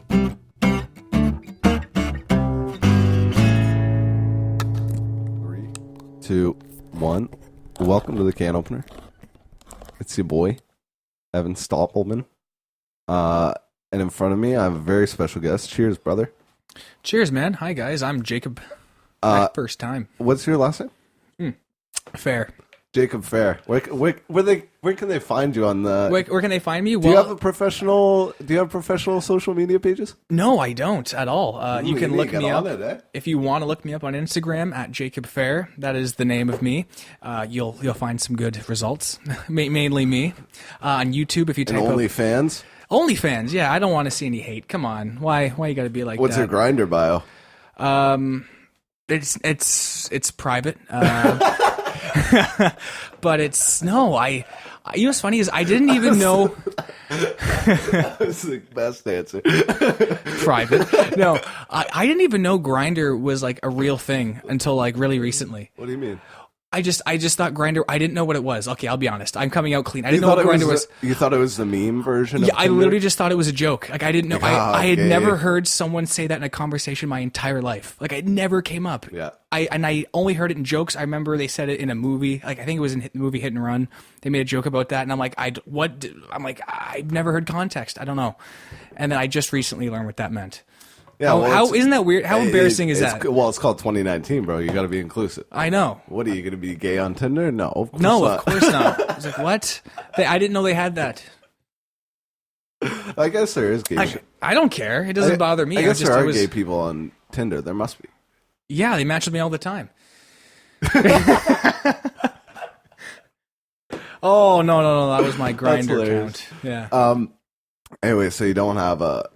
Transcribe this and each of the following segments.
Three, two, one. Welcome to the can opener. It's your boy, Evan Stoppelman. And in front of me, I have a very special guest. Cheers, brother. Cheers, man. Hi, guys. I'm Jacob. First time. What's your last name? Phair. Jacob Phair. Where can they find you on the? Where can they find me? Do you have professional social media pages? No, I don't at all. You can look me up it, if you want to look me up on Instagram at Jacob Phair. That is the name of me. You'll find some good results. Mainly me. On YouTube, if you type and OnlyFans. OnlyFans. Yeah, I don't want to see any hate. Come on, why you got to be like What's that? your Grindr bio? It's private. But it's no. You know what's funny is I didn't even know. That's the best answer. Private. No, I didn't even know Grindr was like a real thing until like really recently. What do you mean? I just thought Grindr. I didn't know what it was. Okay, I'll be honest. I'm coming out clean. I didn't know what Grindr was. You thought it was the meme version? Yeah, of I literally just thought it was a joke. Like I didn't know. I had okay. never heard someone say that in a conversation my entire life. Like it never came up. Yeah. I only heard it in jokes. I remember they said it in a movie. Like I think it was in the movie Hit and Run. They made a joke about that, and I'm like, I've never heard context. I don't know. And then I just recently learned what that meant. Yeah, how isn't that weird? How embarrassing is that? Well, it's called 2019, bro. You got to be inclusive. I know. What are you going to be gay on Tinder? No, of course No, not. of course not. I was like, what? I didn't know they had that. I guess there is gay. I don't care. It doesn't bother me. I guess there are gay people on Tinder. There must be. Yeah, they match with me all the time. Oh no! That was my Grindr account. Yeah. Anyway, so you don't have a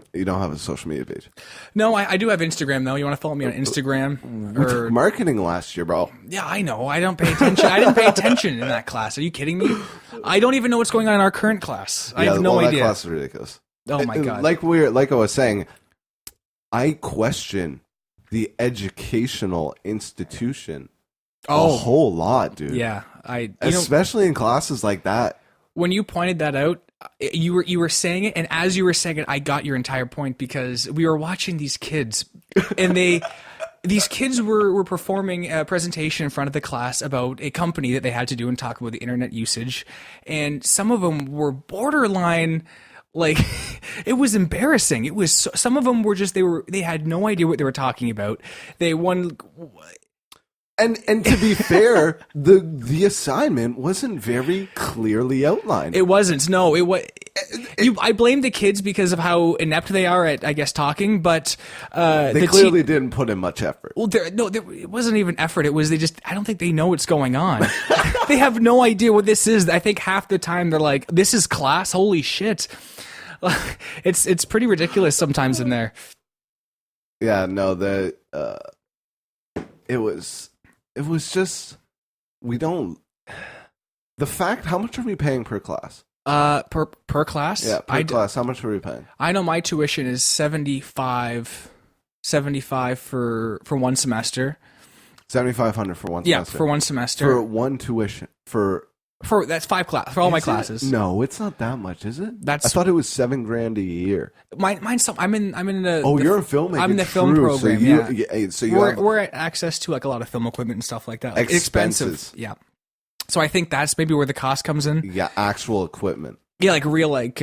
social media page? No, I do have Instagram though. You want to follow me on Instagram? Or marketing last year, bro. Yeah, I know. I don't pay attention. I didn't pay attention in that class. Are you kidding me? I don't even know what's going on in our current class. I have no idea. That class is ridiculous. Oh my god! Like I was saying, I question the educational institution a whole lot, dude. Yeah, especially in classes like that. When you pointed that out, you were saying it, and as you were saying it, I got your entire point because we were watching these kids, and these kids were performing a presentation in front of the class about a company that they had to do and talk about the internet usage, and some of them were borderline. Like, it was embarrassing. It was some of them were just they had no idea what they were talking about. And to be fair, the assignment wasn't very clearly outlined. It wasn't. No, it was. I blame the kids because of how inept they are at, I guess, talking. But they clearly didn't put in much effort. Well, it wasn't even effort. It was they just. I don't think they know what's going on. They have no idea what this is. I think half the time they're like, "This is class. Holy shit!" It's pretty ridiculous sometimes in there. Yeah. No. It was just, we don't, the fact, how much are we paying per class? Per class? Yeah, per class, how much are we paying? I know my tuition is $75 for one semester. $7,500 for one semester? Yeah, for one semester. For one tuition, for that's 5 class, for all my classes. No, it's not that much, is it? I thought it was $7,000 a year. Mine's I'm in the. Oh, you're in filmmaking. I'm in the film program. So we're at access to like a lot of film equipment and stuff like that. Like, expensive. Yeah. So I think that's maybe where the cost comes in. Yeah, actual equipment. Yeah, like real like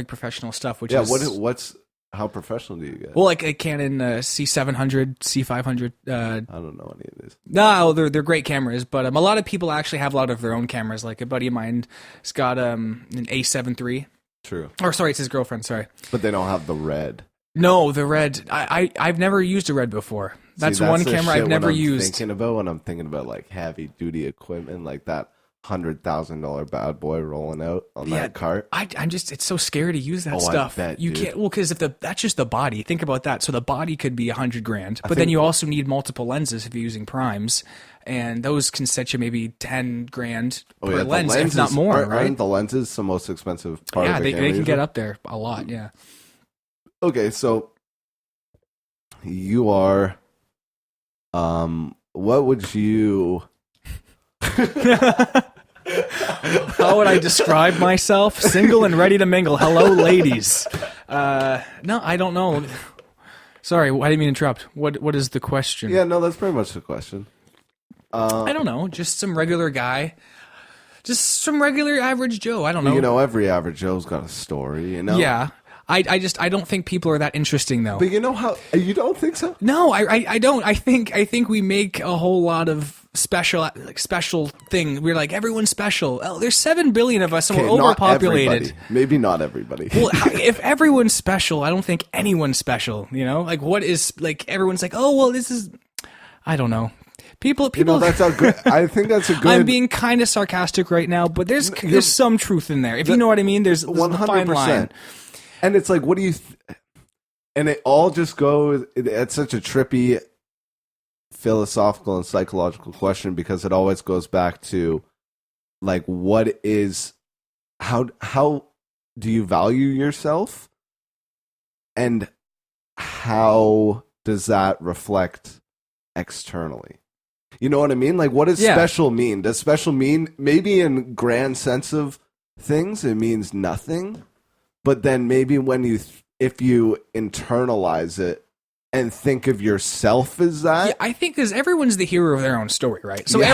professional stuff. Which is how professional do you get? Well, like a Canon C700, C500. I don't know any of these. No, they're great cameras, but a lot of people actually have a lot of their own cameras. Like a buddy of mine has got an A7 III. True. Or sorry, it's his girlfriend. Sorry. But they don't have the Red. No, the Red. I've never used a Red before. That's one camera I've never used. Thinking about when I'm thinking about like heavy duty equipment like that. $100,000 bad boy rolling out on that cart. I'm just, it's so scary to use that stuff. I bet, you dude. can't, well, because that's just the body. Think about that. So the body could be $100,000, but then you also need multiple lenses if you're using primes, and those can set you maybe $10,000 per lens, if not more. Right? Aren't the lenses the most expensive part of the camera? Yeah, they can get up there a lot. Yeah. Okay, so you are, what would you? How would I describe myself? Single and ready to mingle. Hello, ladies. No, I don't know. Sorry, I didn't mean to interrupt. What is the question? Yeah, no, that's pretty much the question. I don't know. Just some regular guy. Just some regular average Joe. I don't know. You know, every average Joe's got a story, you know? Yeah. I don't think people are that interesting though. But you know how you don't think so? No, I don't. I think we make a whole lot of special thing. We're like, everyone's special. Oh, there's 7 billion of us and we're Not overpopulated. everybody. Maybe not everybody. Well, if everyone's special, I don't think anyone's special, you know? Like what is like everyone's like, "Oh, well, this is I don't know." People You know, that's a good. I think that's a good. I'm being kind of sarcastic right now, but there's some truth in there. If you know what I mean, there's a fine line. And it's like, what do you? And it all just goes. It's such a trippy philosophical and psychological question because it always goes back to, like, what is, how do you value yourself, and how does that reflect externally? You know what I mean? Like, what does special mean? Does special mean, maybe in grand sense of things, it means nothing? But then maybe when if you internalize it and think of yourself as that, yeah, I think because everyone's the hero of their own story, right? So you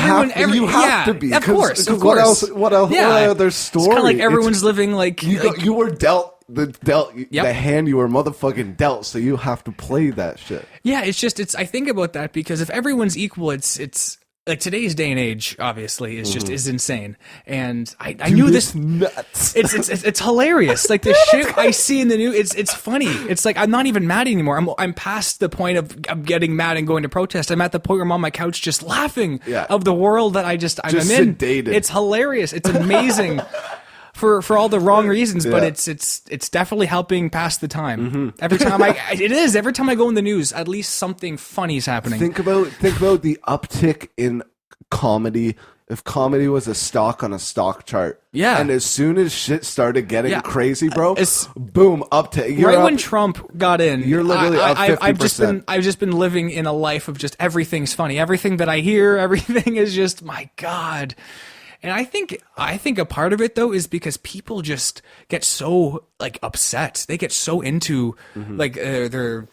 have to be. Of course. What else? What other story? It's kind of like everyone's living like you were dealt the hand you were motherfucking dealt, so you have to play that shit. Yeah, I think about that because if everyone's equal, it's like today's day and age, obviously, is just is insane. And I knew this nuts. It's hilarious. Like the shit I see in the news, it's funny. It's like I'm not even mad anymore. I'm past the point of getting mad and going to protest. I'm at the point where I'm on my couch just laughing of the world that I'm in. Sedated. It's hilarious. It's amazing. For all the wrong reasons, but it's definitely helping pass the time. Every time every time I go in the news, at least something funny is happening. Think about the uptick in comedy. If comedy was a stock on a stock chart, and as soon as shit started getting crazy, bro, boom, uptick. When Trump got in, you're literally up 50%. I've just been living in a life of just everything's funny. Everything that I hear, everything is just my God. And I think a part of it though is because people just get so like upset. They get so into like their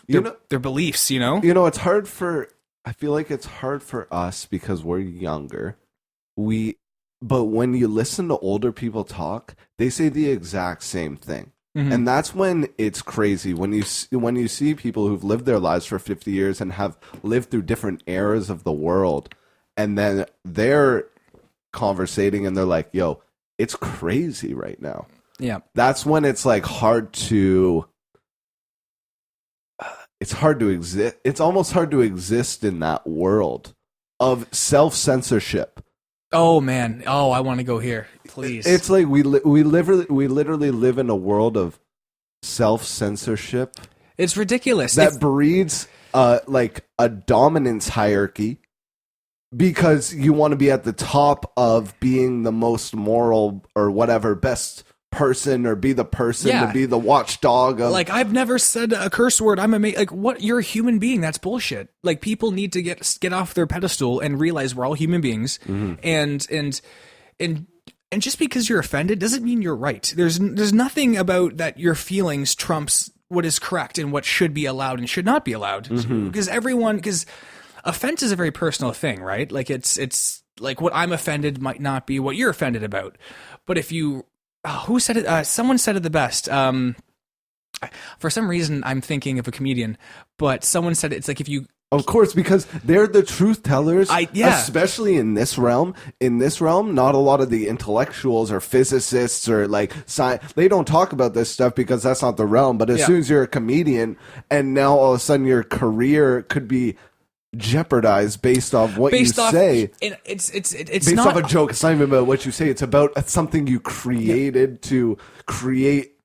beliefs, you know? You know, I feel like it's hard for us because we're younger. But when you listen to older people talk, they say the exact same thing. And that's when it's crazy when you see people who've lived their lives for 50 years and have lived through different eras of the world, and then they're conversating and they're like, yo, it's crazy right now. Yeah. That's when it's like hard to exist. It's almost hard to exist in that world of self-censorship. Oh man. Oh, I want to go here. Please. It's like we literally live in a world of self-censorship. It's ridiculous. That breeds like a dominance hierarchy. Because you want to be at the top of being the most moral or whatever, best person, or be the person to be the watchdog of. Like, I've never said a curse word. I'm like, what? You're a human being. That's bullshit. Like, people need to get off their pedestal and realize we're all human beings. And just because you're offended doesn't mean you're right. There's nothing about that your feelings trumps what is correct and what should be allowed and should not be allowed. Because offense is a very personal thing, right? Like it's like what I'm offended might not be what you're offended about. But if you, who said it? Someone said it the best. For some reason, I'm thinking of a comedian, but someone said it's like if you. Of course, because they're the truth tellers, especially in this realm. In this realm, not a lot of the intellectuals or physicists or like science, they don't talk about this stuff because that's not the realm. But as soon as you're a comedian and now all of a sudden your career could be jeopardized based off what you say. It's based not off a joke. It's not even about what you say. It's about something you created to create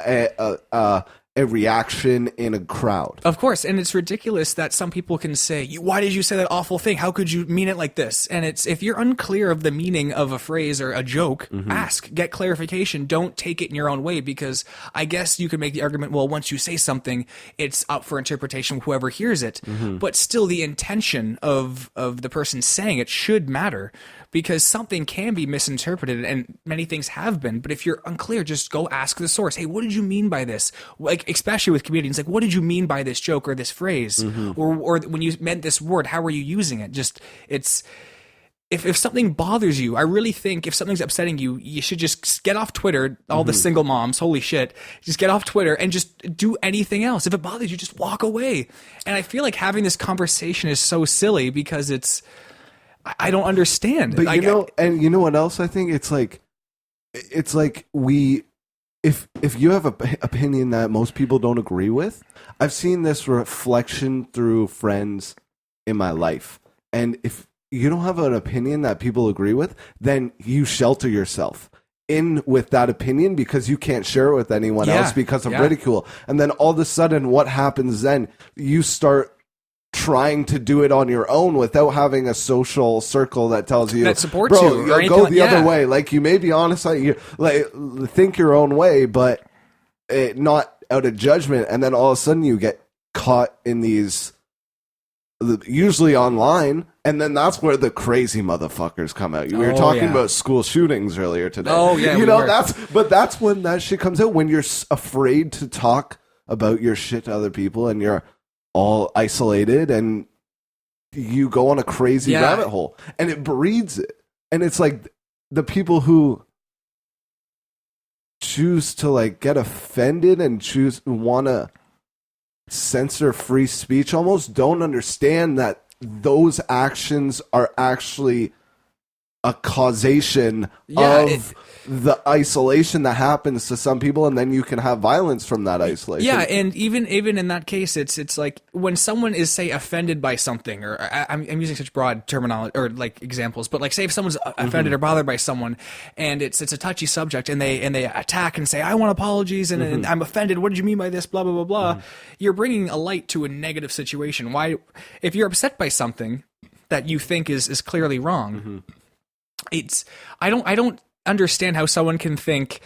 a reaction in a crowd. Of course, and it's ridiculous that some people can say, why did you say that awful thing? How could you mean it like this? And it's, if you're unclear of the meaning of a phrase or a joke, ask, get clarification. Don't take it in your own way, because I guess you could make the argument, well, once you say something, it's up for interpretation, whoever hears it. But still, the intention of the person saying it should matter. because something can be misinterpreted, and many things have been. But if you're unclear, just go ask the source. Hey, what did you mean by this? Like, especially with comedians, like, what did you mean by this joke or this phrase, or when you meant this word, how were you using it? Just it's. If something bothers you, I really think if something's upsetting you, you should just get off Twitter, all the single moms, holy shit, just get off Twitter and just do anything else. If it bothers you, just walk away. And I feel like having this conversation is so silly because I don't understand. But you know what else I think? It's like if you have an opinion that most people don't agree with, I've seen this reflection through friends in my life. And if you don't have an opinion that people agree with, then you shelter yourself in with that opinion because you can't share it with anyone else because of ridicule. And then all of a sudden, what happens then? You start trying to do it on your own without having a social circle that tells you, that supports bro, you, or go the other yeah. way. Like, you may be honest, you like think your own way, but not out of judgment. And then all of a sudden, you get caught in these, usually online, and then that's where the crazy motherfuckers come out. We were talking about school shootings earlier today. Oh yeah, that's when that shit comes out, when you're afraid to talk about your shit to other people and you're all isolated and you go on a crazy rabbit hole and it breeds it. And it's like the people who choose to like get offended and want to censor free speech almost don't understand that those actions are actually a causation of the isolation that happens to some people, and then you can have violence from that isolation. Yeah, and even in that case, it's like when someone is, say, offended by something, or I'm using such broad terminology or like examples, but like say if someone's offended or bothered by someone, and it's a touchy subject, and they attack and say, I want apologies, and I'm offended. What did you mean by this? Blah blah blah blah. You're bringing a light to a negative situation. Why, if you're upset by something that you think is clearly wrong, I don't understand how someone can think,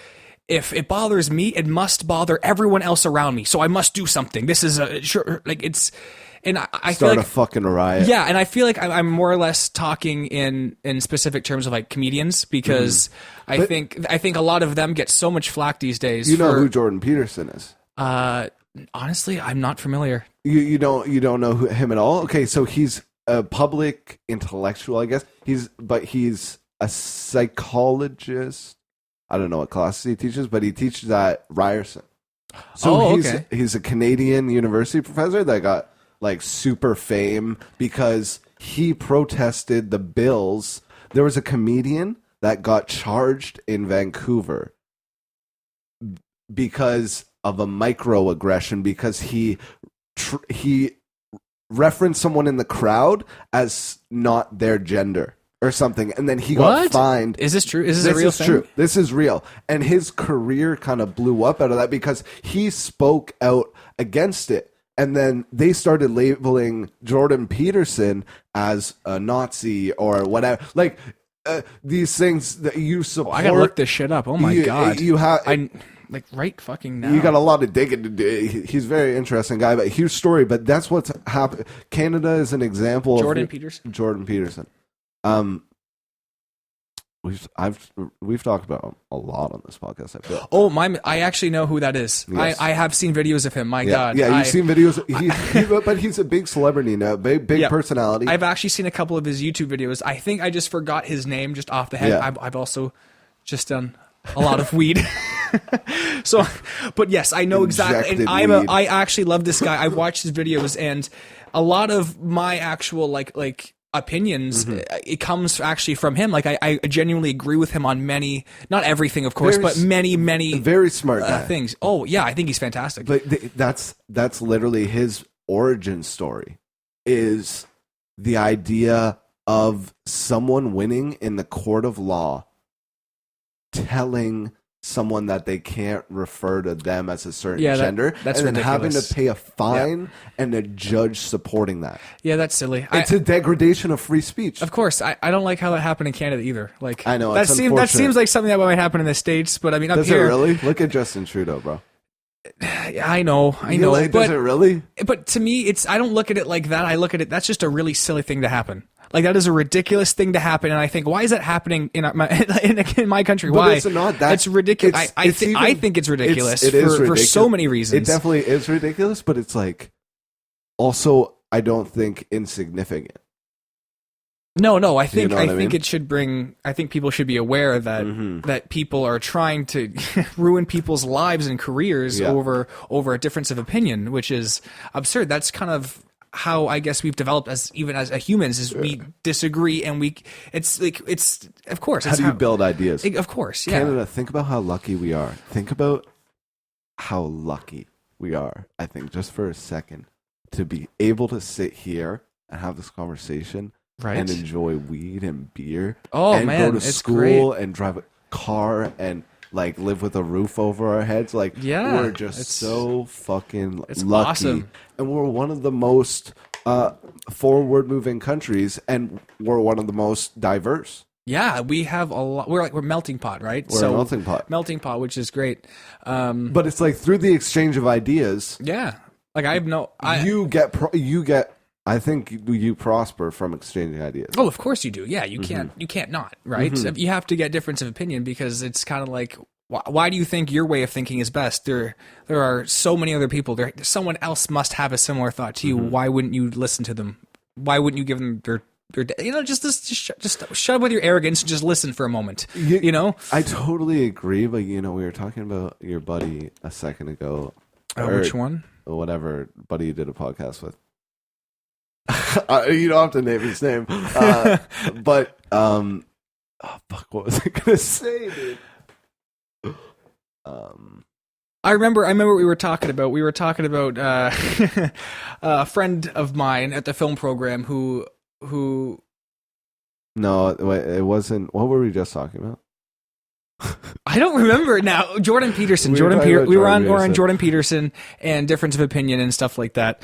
if it bothers me, it must bother everyone else around me, so I must do something. This is and I feel like a fucking riot. Yeah, and I feel like I'm more or less talking in specific terms of like comedians, because I think a lot of them get so much flack these days. You know who Jordan Peterson is? Honestly, I'm not familiar. You don't know him at all? Okay, so he's a public intellectual, I guess. He's a psychologist. I don't know what classes he teaches, but he teaches at Ryerson. So he's a Canadian university professor that got like super fame because he protested the bills. There was a comedian that got charged in Vancouver because of a microaggression, because he referenced someone in the crowd as not their gender or something, and then he got fined. Is this true? Is this a real thing? True. This is real. And his career kind of blew up out of that because he spoke out against it. And then they started labeling Jordan Peterson as a Nazi or whatever. Like, these things that you support. I gotta look this shit up. Oh my God. You have... like right fucking now. You got a lot of digging to do. He's a very interesting guy, but huge story. But that's what's happened. Canada is an example Jordan of... Peterson? Jordan Peterson. We've talked about him a lot on this podcast, I feel. Oh my! I actually know who that is. Yes. I have seen videos of him. My God! Yeah, you've seen videos. But he's a big celebrity now, big personality. I've actually seen a couple of his YouTube videos. I think I just forgot his name just off the head. Yeah. I've also just done a lot of weed. So, but yes, I know exactly. And I actually love this guy. I've watched his videos, and a lot of my actual like opinions, it comes actually from him. Like I genuinely agree with him on many, not everything, of course, but many very smart guy. things. Oh yeah, I think he's fantastic. But that's literally his origin story, is the idea of someone winning in the court of law, telling someone that they can't refer to them as a certain gender, that's and then ridiculous. having to pay a fine and a judge supporting that. Yeah, that's silly. It's a degradation of free speech. Of course, I don't like how that happened in Canada either. Like, I know, that seems like something that might happen in the States, but I mean, up does here, it really? Look at Justin Trudeau, bro. I know. Does it really? But to me, I don't look at it like that. I look at it, that's just a really silly thing to happen. Like that is a ridiculous thing to happen, and I think why is that happening in my country? But Why? it's not that. It's ridiculous. I think it's ridiculous for so many reasons. It definitely is ridiculous, but it's like also I don't think insignificant. No. I think I mean? it should bring. I think people should be aware that that people are trying to ruin people's lives and careers over a difference of opinion, which is absurd. That's kind of how I guess we've developed as humans is we disagree and it's of course. How do you build ideas? Of course, yeah. Canada, think about how lucky we are. Think about how lucky we are. I think just for a second to be able to sit here and have this conversation. Right. And enjoy weed and beer. Oh, and man, go to it's school great. and drive a car and like live with a roof over our heads. Like we're just so fucking lucky. Awesome. And we're one of the most forward moving countries, and we're one of the most diverse. Yeah, we have a lot. We're melting pot, right? We're a melting pot. Melting pot, which is great. But it's like through the exchange of ideas. Yeah. Like you get. I think you prosper from exchanging ideas. Oh, of course you do. Yeah, you can't not, right? So you have to get difference of opinion because it's kind of like, why do you think your way of thinking is best? There are so many other people. Someone else must have a similar thought to you. Why wouldn't you listen to them? Why wouldn't you give them their just shut up with your arrogance and just listen for a moment. I totally agree, but we were talking about your buddy a second ago. Which one? Whatever buddy you did a podcast with. You don't have to name his name, but fuck, what was I gonna say, dude? I remember what we were talking about. We were talking about a friend of mine at the film program who. No, it wasn't. What were we just talking about? I don't remember now. Jordan Peterson. We were on Jordan Peterson and difference of opinion and stuff like that.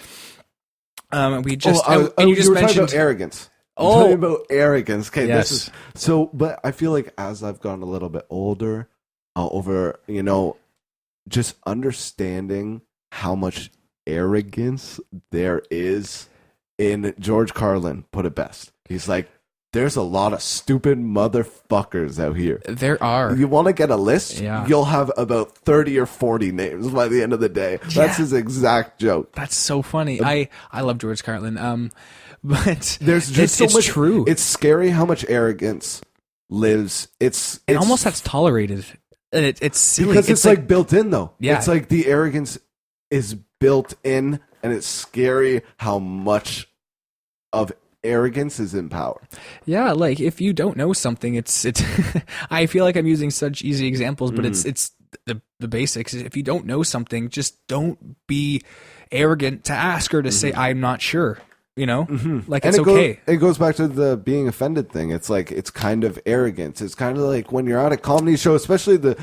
We just you just mentioned about arrogance. Talking about arrogance. Okay, yes. This is so. But I feel like as I've gotten a little bit older, over just understanding how much arrogance there is in George Carlin put it best. He's like, there's a lot of stupid motherfuckers out here. There are. You want to get a list? Yeah. You'll have about 30 or 40 names by the end of the day. Yeah. That's his exact joke. That's so funny. I love George Carlin. But there's just so much. True. It's scary how much arrogance lives. It's almost that's tolerated. And it's silly. Because it's like built in, though. Yeah. It's like the arrogance is built in, and it's scary how much of arrogance is in power. Yeah, like if you don't know something, it's I feel like I'm using such easy examples, but it's the basics. If you don't know something, just don't be arrogant to ask or to say I'm not sure. Like it's okay. It goes back to the being offended thing. It's like it's kind of arrogance. It's kind of like when you're at a comedy show, especially the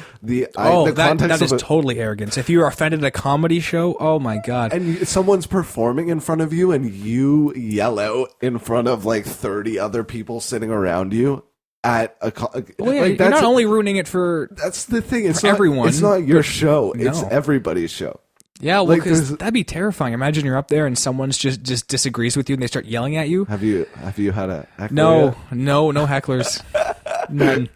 context that is totally arrogance. If you are offended at a comedy show, oh my god! And someone's performing in front of you, and you yell out in front of like 30 other people sitting around you. You're not only ruining it for that's the thing. It's not everyone. It's not your show. No. It's everybody's show. Yeah, well, because that'd be terrifying. Imagine you're up there and someone's just disagrees with you and they start yelling at you. Have you had a heckler no yet? Hecklers. None.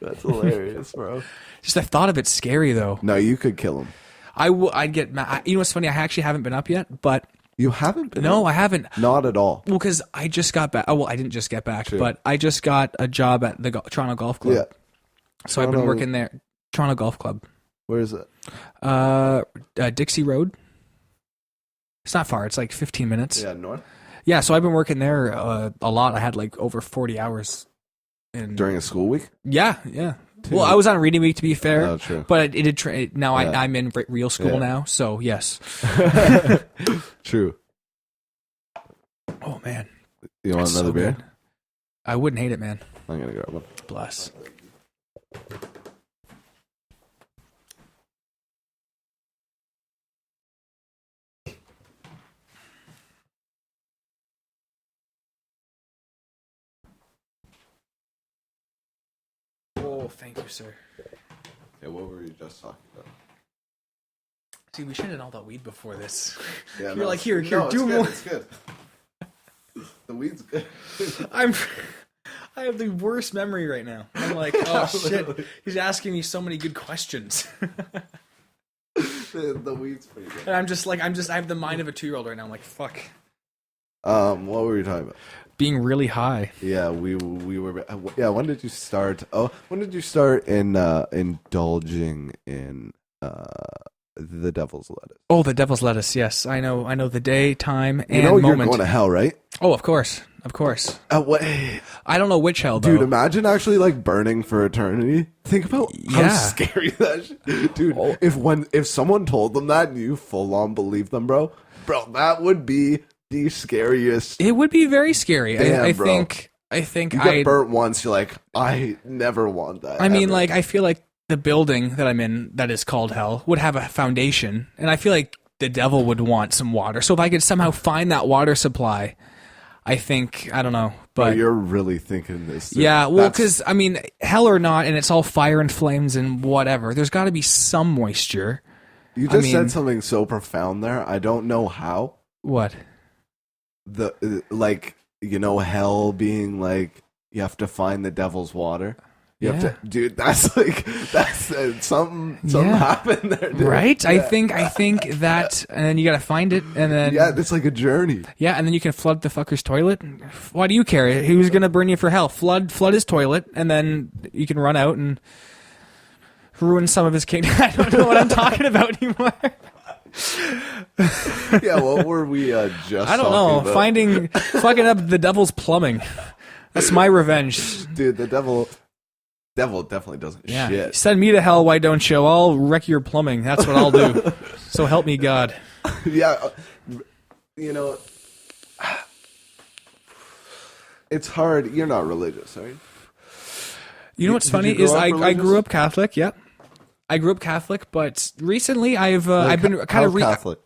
That's hilarious, bro. Just the thought of it's scary, though. No, you could kill him. I'd get mad. You know what's funny? I actually haven't been up yet, but you haven't been. No, I haven't. Not at all. Well, because I just got back. Oh, well, I didn't just get back, True. but I just got a job at the Toronto Golf Club. Yeah. So I've been working there. Toronto Golf Club. Where is it? Dixie Road. It's not far. It's like 15 minutes. Yeah, north. Yeah, so I've been working there a lot. I had like over 40 hours. During a school week? Yeah. Well, I was on reading week, to be fair. Oh, true. But it did. Now I'm in real school now, so yes. True. Oh man. You want another beer? Good. I wouldn't hate it, man. I'm gonna grab one. Bless. Oh, thank you, sir. Yeah, what were you just talking about? See, we should have done all that weed before this. Yeah, You're like, here, do more. It's good. The weed's good. I have the worst memory right now. I'm like, oh shit, he's asking me so many good questions. The weed's pretty good. And I have the mind of a 2-year-old right now. I'm like, fuck. What were you talking about? Being really high. Yeah, we were. Yeah, when did you start? Oh, when did you start in indulging in the devil's lettuce? Oh, the devil's lettuce. Yes, I know the day, time, and You know moment. you're going to hell, right? Oh, of course. What? I don't know which hell, though. Dude, imagine actually like burning for eternity. Think about how Yeah. scary that shit. Dude, if someone told them that and you full on believed them, bro, that would be the scariest. It would be very scary. Damn, I bro. think You get burnt once, you're like, I never want that. I mean, ever. like, I feel like the building that I'm in that is called hell would have a foundation, and I feel like the devil would want some water. So if I could somehow find that water supply, I think, I don't know. Bro, But you're really thinking this. yeah, well, because, I mean, hell or not, and it's all fire and flames and whatever, there's got to be some moisture. You just said something so profound there. I don't know how. What? Hell being like, you have to find the devil's water. You have Yeah. to, dude. That's something happened there, dude. Right? Yeah. I think that, and then you got to find it, and then Yeah, it's like a journey. yeah, and then you can flood the fucker's toilet. Why do you care? Who's gonna burn you for hell? Flood his toilet, and then you can run out and ruin some of his kingdom. I don't know what I'm talking about anymore. Yeah, what were we just? I don't know. Fucking up the devil's plumbing. That's my revenge. Dude, the devil definitely doesn't Yeah. shit. Send me to hell, why don't you? I'll wreck your plumbing. That's what I'll do. So help me God. Yeah, it's hard. You're not religious, right? You know what's Did funny you grow is up I religious? grew up Catholic. Yep. I grew up Catholic, but recently I've been kind How of Catholic.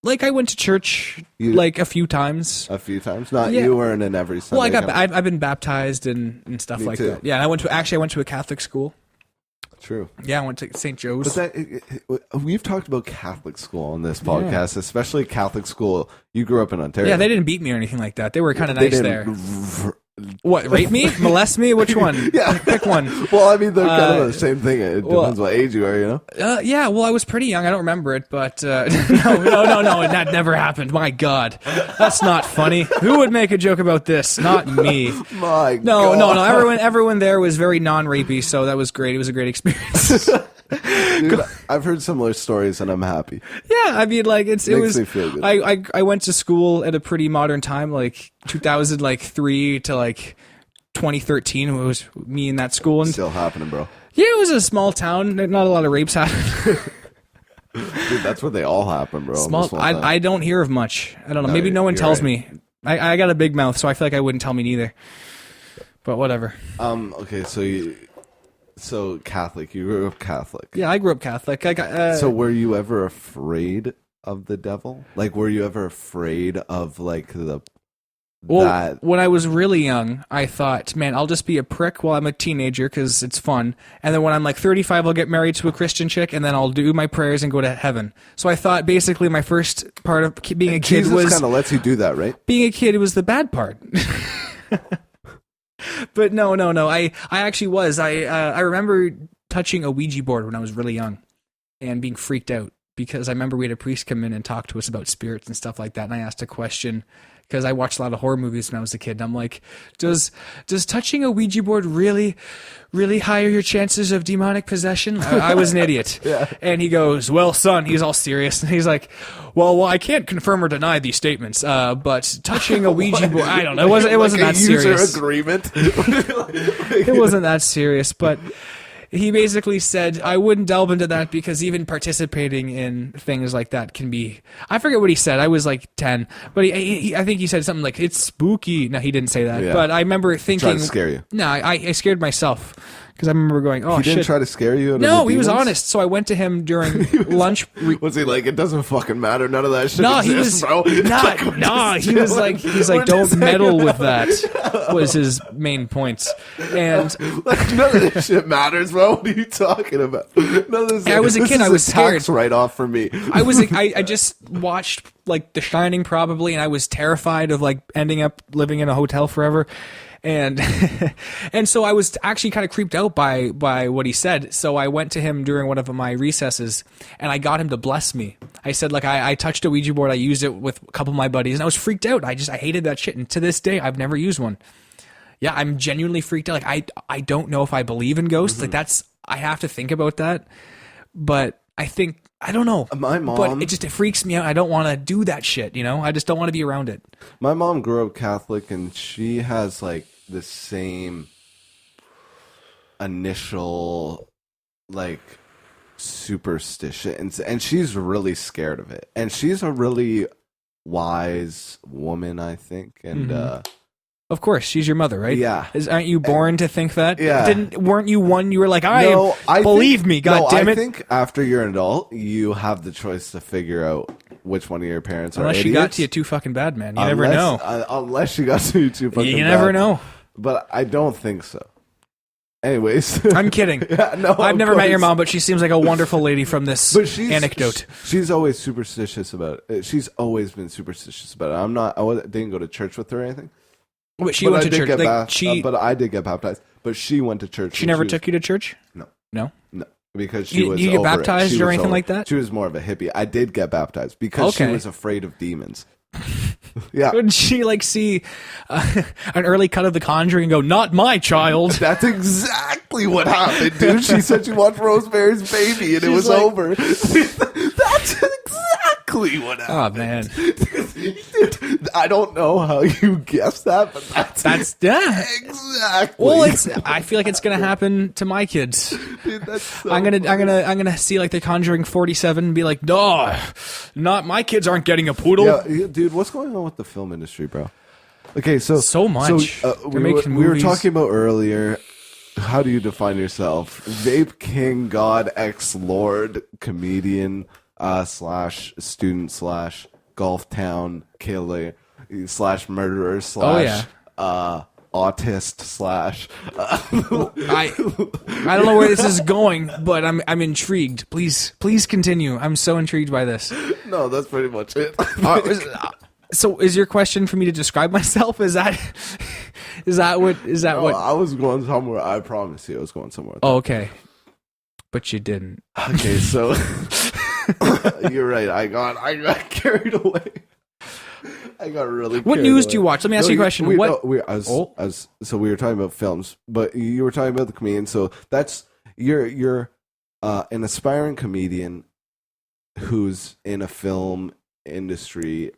like I went to church You- like a few times. A few times, not Yeah. you weren't in every Sunday. Well, kind of- I've been baptized and stuff Me like too. that. Yeah, and I went to a Catholic school. True. Yeah, I went to St. Joe's. But we've talked about Catholic school on this podcast, especially Catholic school. You grew up in Ontario. Yeah, they didn't beat me or anything like that. They were kind of They nice didn't there. What, rape me? Molest me? Which one? Yeah. Pick one. Well, I mean, they're kind of the same thing. It depends what age you are, you know? Yeah, well, I was pretty young. I don't remember it, but no, that never happened. My God. That's not funny. Who would make a joke about this? Not me. My No, God. everyone there was very non-rapey, so that was great. It was a great experience. Dude, I've heard similar stories, and I'm happy. Yeah, I mean, like it was. me feel good. I went to school at a pretty modern time, like 2003 to like 2013. It was me in that school, and Still happening, bro. yeah, it was a small town. Not a lot of rapes happened. Dude, that's where they all happen, bro. Small. I don't hear of much. I don't know. No, Maybe no one you're tells right. me. I got a big mouth, so I feel like I wouldn't tell me neither. But whatever. Okay, so Catholic. You grew up Catholic. Yeah, I grew up Catholic. I got. So were you ever afraid of the devil? Like, were you ever afraid of like Well, when I was really young, I thought, man, I'll just be a prick while I'm a teenager because it's fun. And then when I'm like 35, I'll get married to a Christian chick, and then I'll do my prayers and go to heaven. So I thought basically my first part of being a kid Jesus was kind of lets you do that, right? being a kid was the bad part. But no. I actually was. I remember touching a Ouija board when I was really young and being freaked out because I remember we had a priest come in and talk to us about spirits and stuff like that. And I asked a question because I watched a lot of horror movies when I was a kid. And I'm like, does touching a Ouija board really higher your chances of demonic possession? I was an idiot. Yeah. And he goes, well, son, he's all serious. And he's like, well, I can't confirm or deny these statements. But touching a Ouija board, I don't know. It wasn't like that a user serious. agreement. It wasn't that serious, but he basically said I wouldn't delve into that because even participating in things like that can be. I forget what he said. I was like 10, but I think he said something like it's spooky. No, he didn't say that, Yeah. but I remember thinking. Trying to scare you. No, I scared myself Because I remember going, oh, He didn't shit. try to scare you. No, he was honest. So I went to him during lunch. Was he like, it doesn't fucking matter? None of that shit No, exists, he was bro. nah. He was like, don't meddle with that. Was his main points. And Like, none of this shit matters, bro. What are you talking about? None of this. I was a kid. I was tax scared. write off for me. I just watched like The Shining probably, and I was terrified of like ending up living in a hotel forever. And and so I was actually kind of creeped out by what he said. So I went to him during one of my recesses, and I got him to bless me. I said, like, I touched a Ouija board. I used it with a couple of my buddies, and I was freaked out. I hated that shit. And to this day, I've never used one. Yeah, I'm genuinely freaked out. Like, I don't know if I believe in ghosts. Like, I have to think about that. But I don't know. My mom, but it freaks me out. I don't want to do that shit, you know? I just don't want to be around it. my mom grew up Catholic, and she has like the same initial like superstition, and she's really scared of it. And she's a really wise woman, I think. And Of course, she's your mother, right? Yeah. Aren't you born to think that? Yeah. Weren't you one? You were like, No, believe me, God damn it. I think after you're an adult, you have the choice to figure out which one of your parents Unless are she idiots. got to you too fucking bad, man. You never know. Unless she got to you too fucking bad. You never know. But I don't think so. Anyways. I'm kidding. Yeah, no, I've of never met your course. mom, but she seems like a wonderful lady from this But anecdote. She's always superstitious about it. She's always been superstitious about it. I didn't go to church with her or anything. Wait, she But went I to did church. get but I did get baptized. But she went to church. She never took you to church? No. No? No. Because she You was get over it. baptized She or was anything over- like that? She was more of a hippie. I did get baptized because she Okay. was afraid of demons. Yeah. Would she like see an early cut of The Conjuring and go, not my child? That's exactly what happened, dude. She said she watched Rosemary's Baby and it was like- over. That's exactly what happened. Oh, man. Dude, I don't know how you guessed that, but That's, yeah. exactly. Well, I feel like it's going to happen to my kids. Dude, that's so I'm gonna see like The Conjuring 47 and be like, no, not my kids aren't getting a poodle. Yeah, dude, what's going on with the film industry, bro? Okay, So much. They're we making were movies. talking about earlier. How do you define yourself? Vape king, god, ex-lord, comedian, slash student, slash golf town killer, slash murderer, slash autist, slash. I don't know where this is going, but I'm intrigued. Please continue. I'm so intrigued by this. No, that's pretty much it. So is your question for me to describe myself? Is that what what? I was going somewhere. I promise you, I was going somewhere. Oh, okay, but you didn't. Okay, so you're right. I got carried away. I got really. What carried news away. do you watch? Let me ask you a question. So we were talking about films, but you were talking about the comedian. So that's you're an aspiring comedian who's in a film industry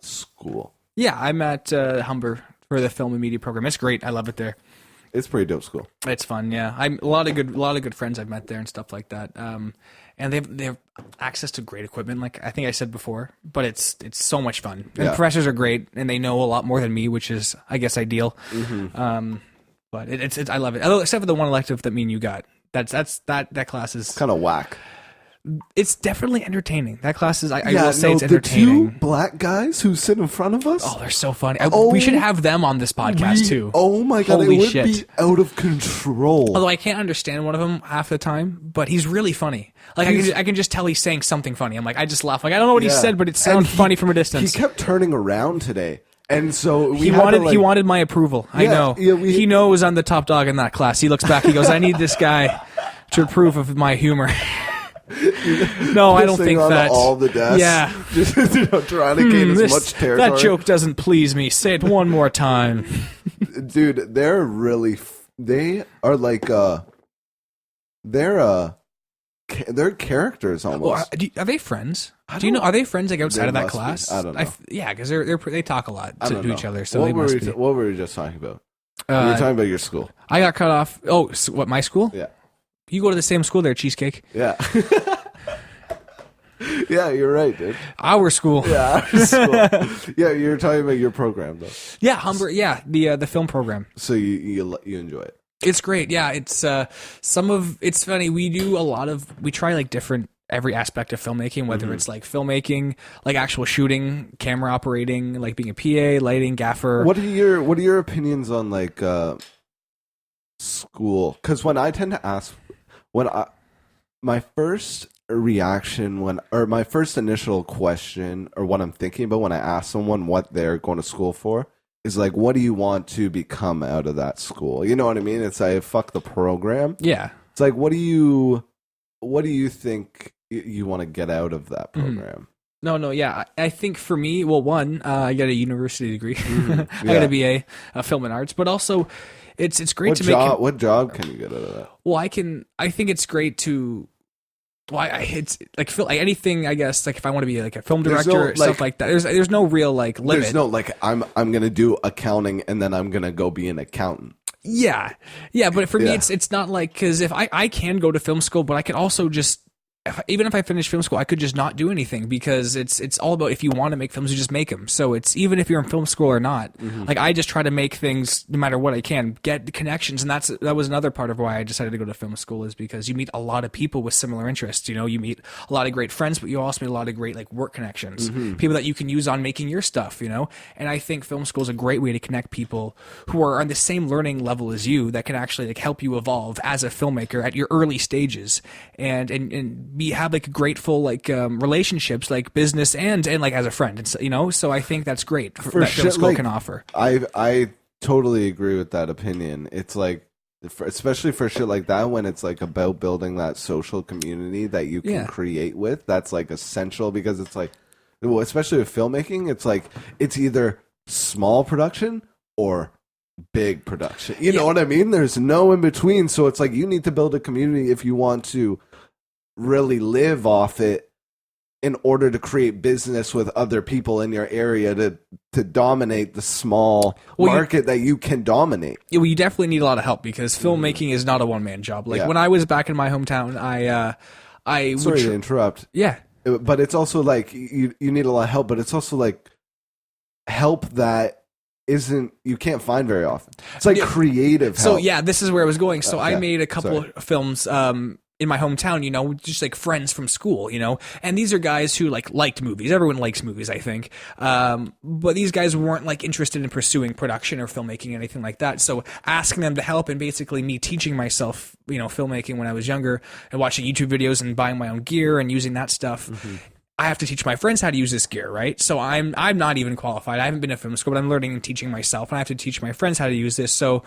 school. Yeah, I'm at Humber for the film and media program. It's great. I love it there. It's pretty dope school. It's fun. Yeah, I'm a lot of good friends I've met there and stuff like that. And they have access to great equipment, like I think I said before. But it's so much fun. And Yeah. the professors are great, and they know a lot more than me, which is I guess ideal. But it's I love it. Although, except for the one elective that me and you got. That class is Kind of whack. it's definitely entertaining. That class is I Yeah, will say no, it's the entertaining. two black guys who sit in front of us. Oh, they're so funny. Oh, we should have them on this podcast too. Oh my god, Holy it would shit. be out of control. Although I can't understand one of them half the time, but he's really funny. Like I can just tell he's saying something funny. I'm like, I just laugh. Like I don't know what he Yeah. said, but it And sounds he- funny from a distance. He kept turning around today, and so He wanted my approval. I Yeah, know. yeah, He knows I'm the top dog in that class. He looks back. He goes, I need this guy to approve of my humor. No, I don't think on that. all the desks. Yeah. Just trying to gain as much territory. that joke doesn't please me. Say it one more time. Dude, they're really. They are like they're characters almost. Well, are they friends? Do you know? Are they friends like outside They of that must be. class? I don't know. Yeah, because they talk a lot I to don't each know. other. So what they were must we, be. what were we just talking about? We were talking about your school. I got cut off. Oh, so what? My school? Yeah. You go to the same school there, Cheesecake. Yeah. Yeah, you're right, dude. Our school. Yeah, our school. Yeah, you're talking about your program though. Yeah, Humber. Yeah, the film program. So you enjoy it. It's great. Yeah, it's it's funny. We try like different every aspect of filmmaking, whether it's like filmmaking, like actual shooting, camera operating, like being a PA, lighting, gaffer. What are your opinions on like school? Because when I tend to ask, my first reaction or my first initial question or what I'm thinking about when I ask someone what they're going to school for is like, what do you want to become out of that school? You know what I mean? It's like, fuck the program. Yeah. It's like, what do you think you want to get out of that program? No, yeah. I think for me, well, one, I got a university degree. Yeah. I got a BA, film and arts, but also it's great to make. What job can you get out of that? Well, I think it's great to. Well, it's like anything. I guess like if I want to be like a film director, stuff like that. There's no real like limit. There's no like I'm gonna do accounting and then I'm gonna go be an accountant. Yeah, but for me, it's not like because if I can go to film school, but I can also just. Even if I finish film school, I could just not do anything because it's all about if you want to make films, you just make them. So it's even if you're in film school or not, like I just try to make things no matter what I can, get connections, and that was another part of why I decided to go to film school is because you meet a lot of people with similar interests. You know, you meet a lot of great friends, but you also meet a lot of great like work connections, people that you can use on making your stuff. You know, and I think film school is a great way to connect people who are on the same learning level as you that can actually like help you evolve as a filmmaker at your early stages and have like grateful like relationships like business and like as a friend and so, you know, so I think that's great that film school can offer. I totally agree with that opinion. It's like especially for shit like that when it's like about building that social community that you can create with, that's like essential because it's like, well, especially with filmmaking, it's like it's either small production or big production, you know what I mean? There's no in between, so it's like you need to build a community if you want to really live off it in order to create business with other people in your area to dominate the small market that you can dominate. Yeah, well, you definitely need a lot of help because filmmaking is not a one-man job. Like when I was back in my hometown, I sorry to interrupt. Yeah. But it's also like you need a lot of help, but it's also like help that you can't find very often. It's like creative help. So yeah, this is where I was going. So I made a couple of films in my hometown, you know, just like friends from school, you know, and these are guys who like liked movies. Everyone likes movies, I think. But these guys weren't like interested in pursuing production or filmmaking or anything like that. So asking them to help and basically me teaching myself, you know, filmmaking when I was younger and watching YouTube videos and buying my own gear and using that stuff. I have to teach my friends how to use this gear, right? So I'm not even qualified. I haven't been to film school, but I'm learning and teaching myself, and I have to teach my friends how to use this. So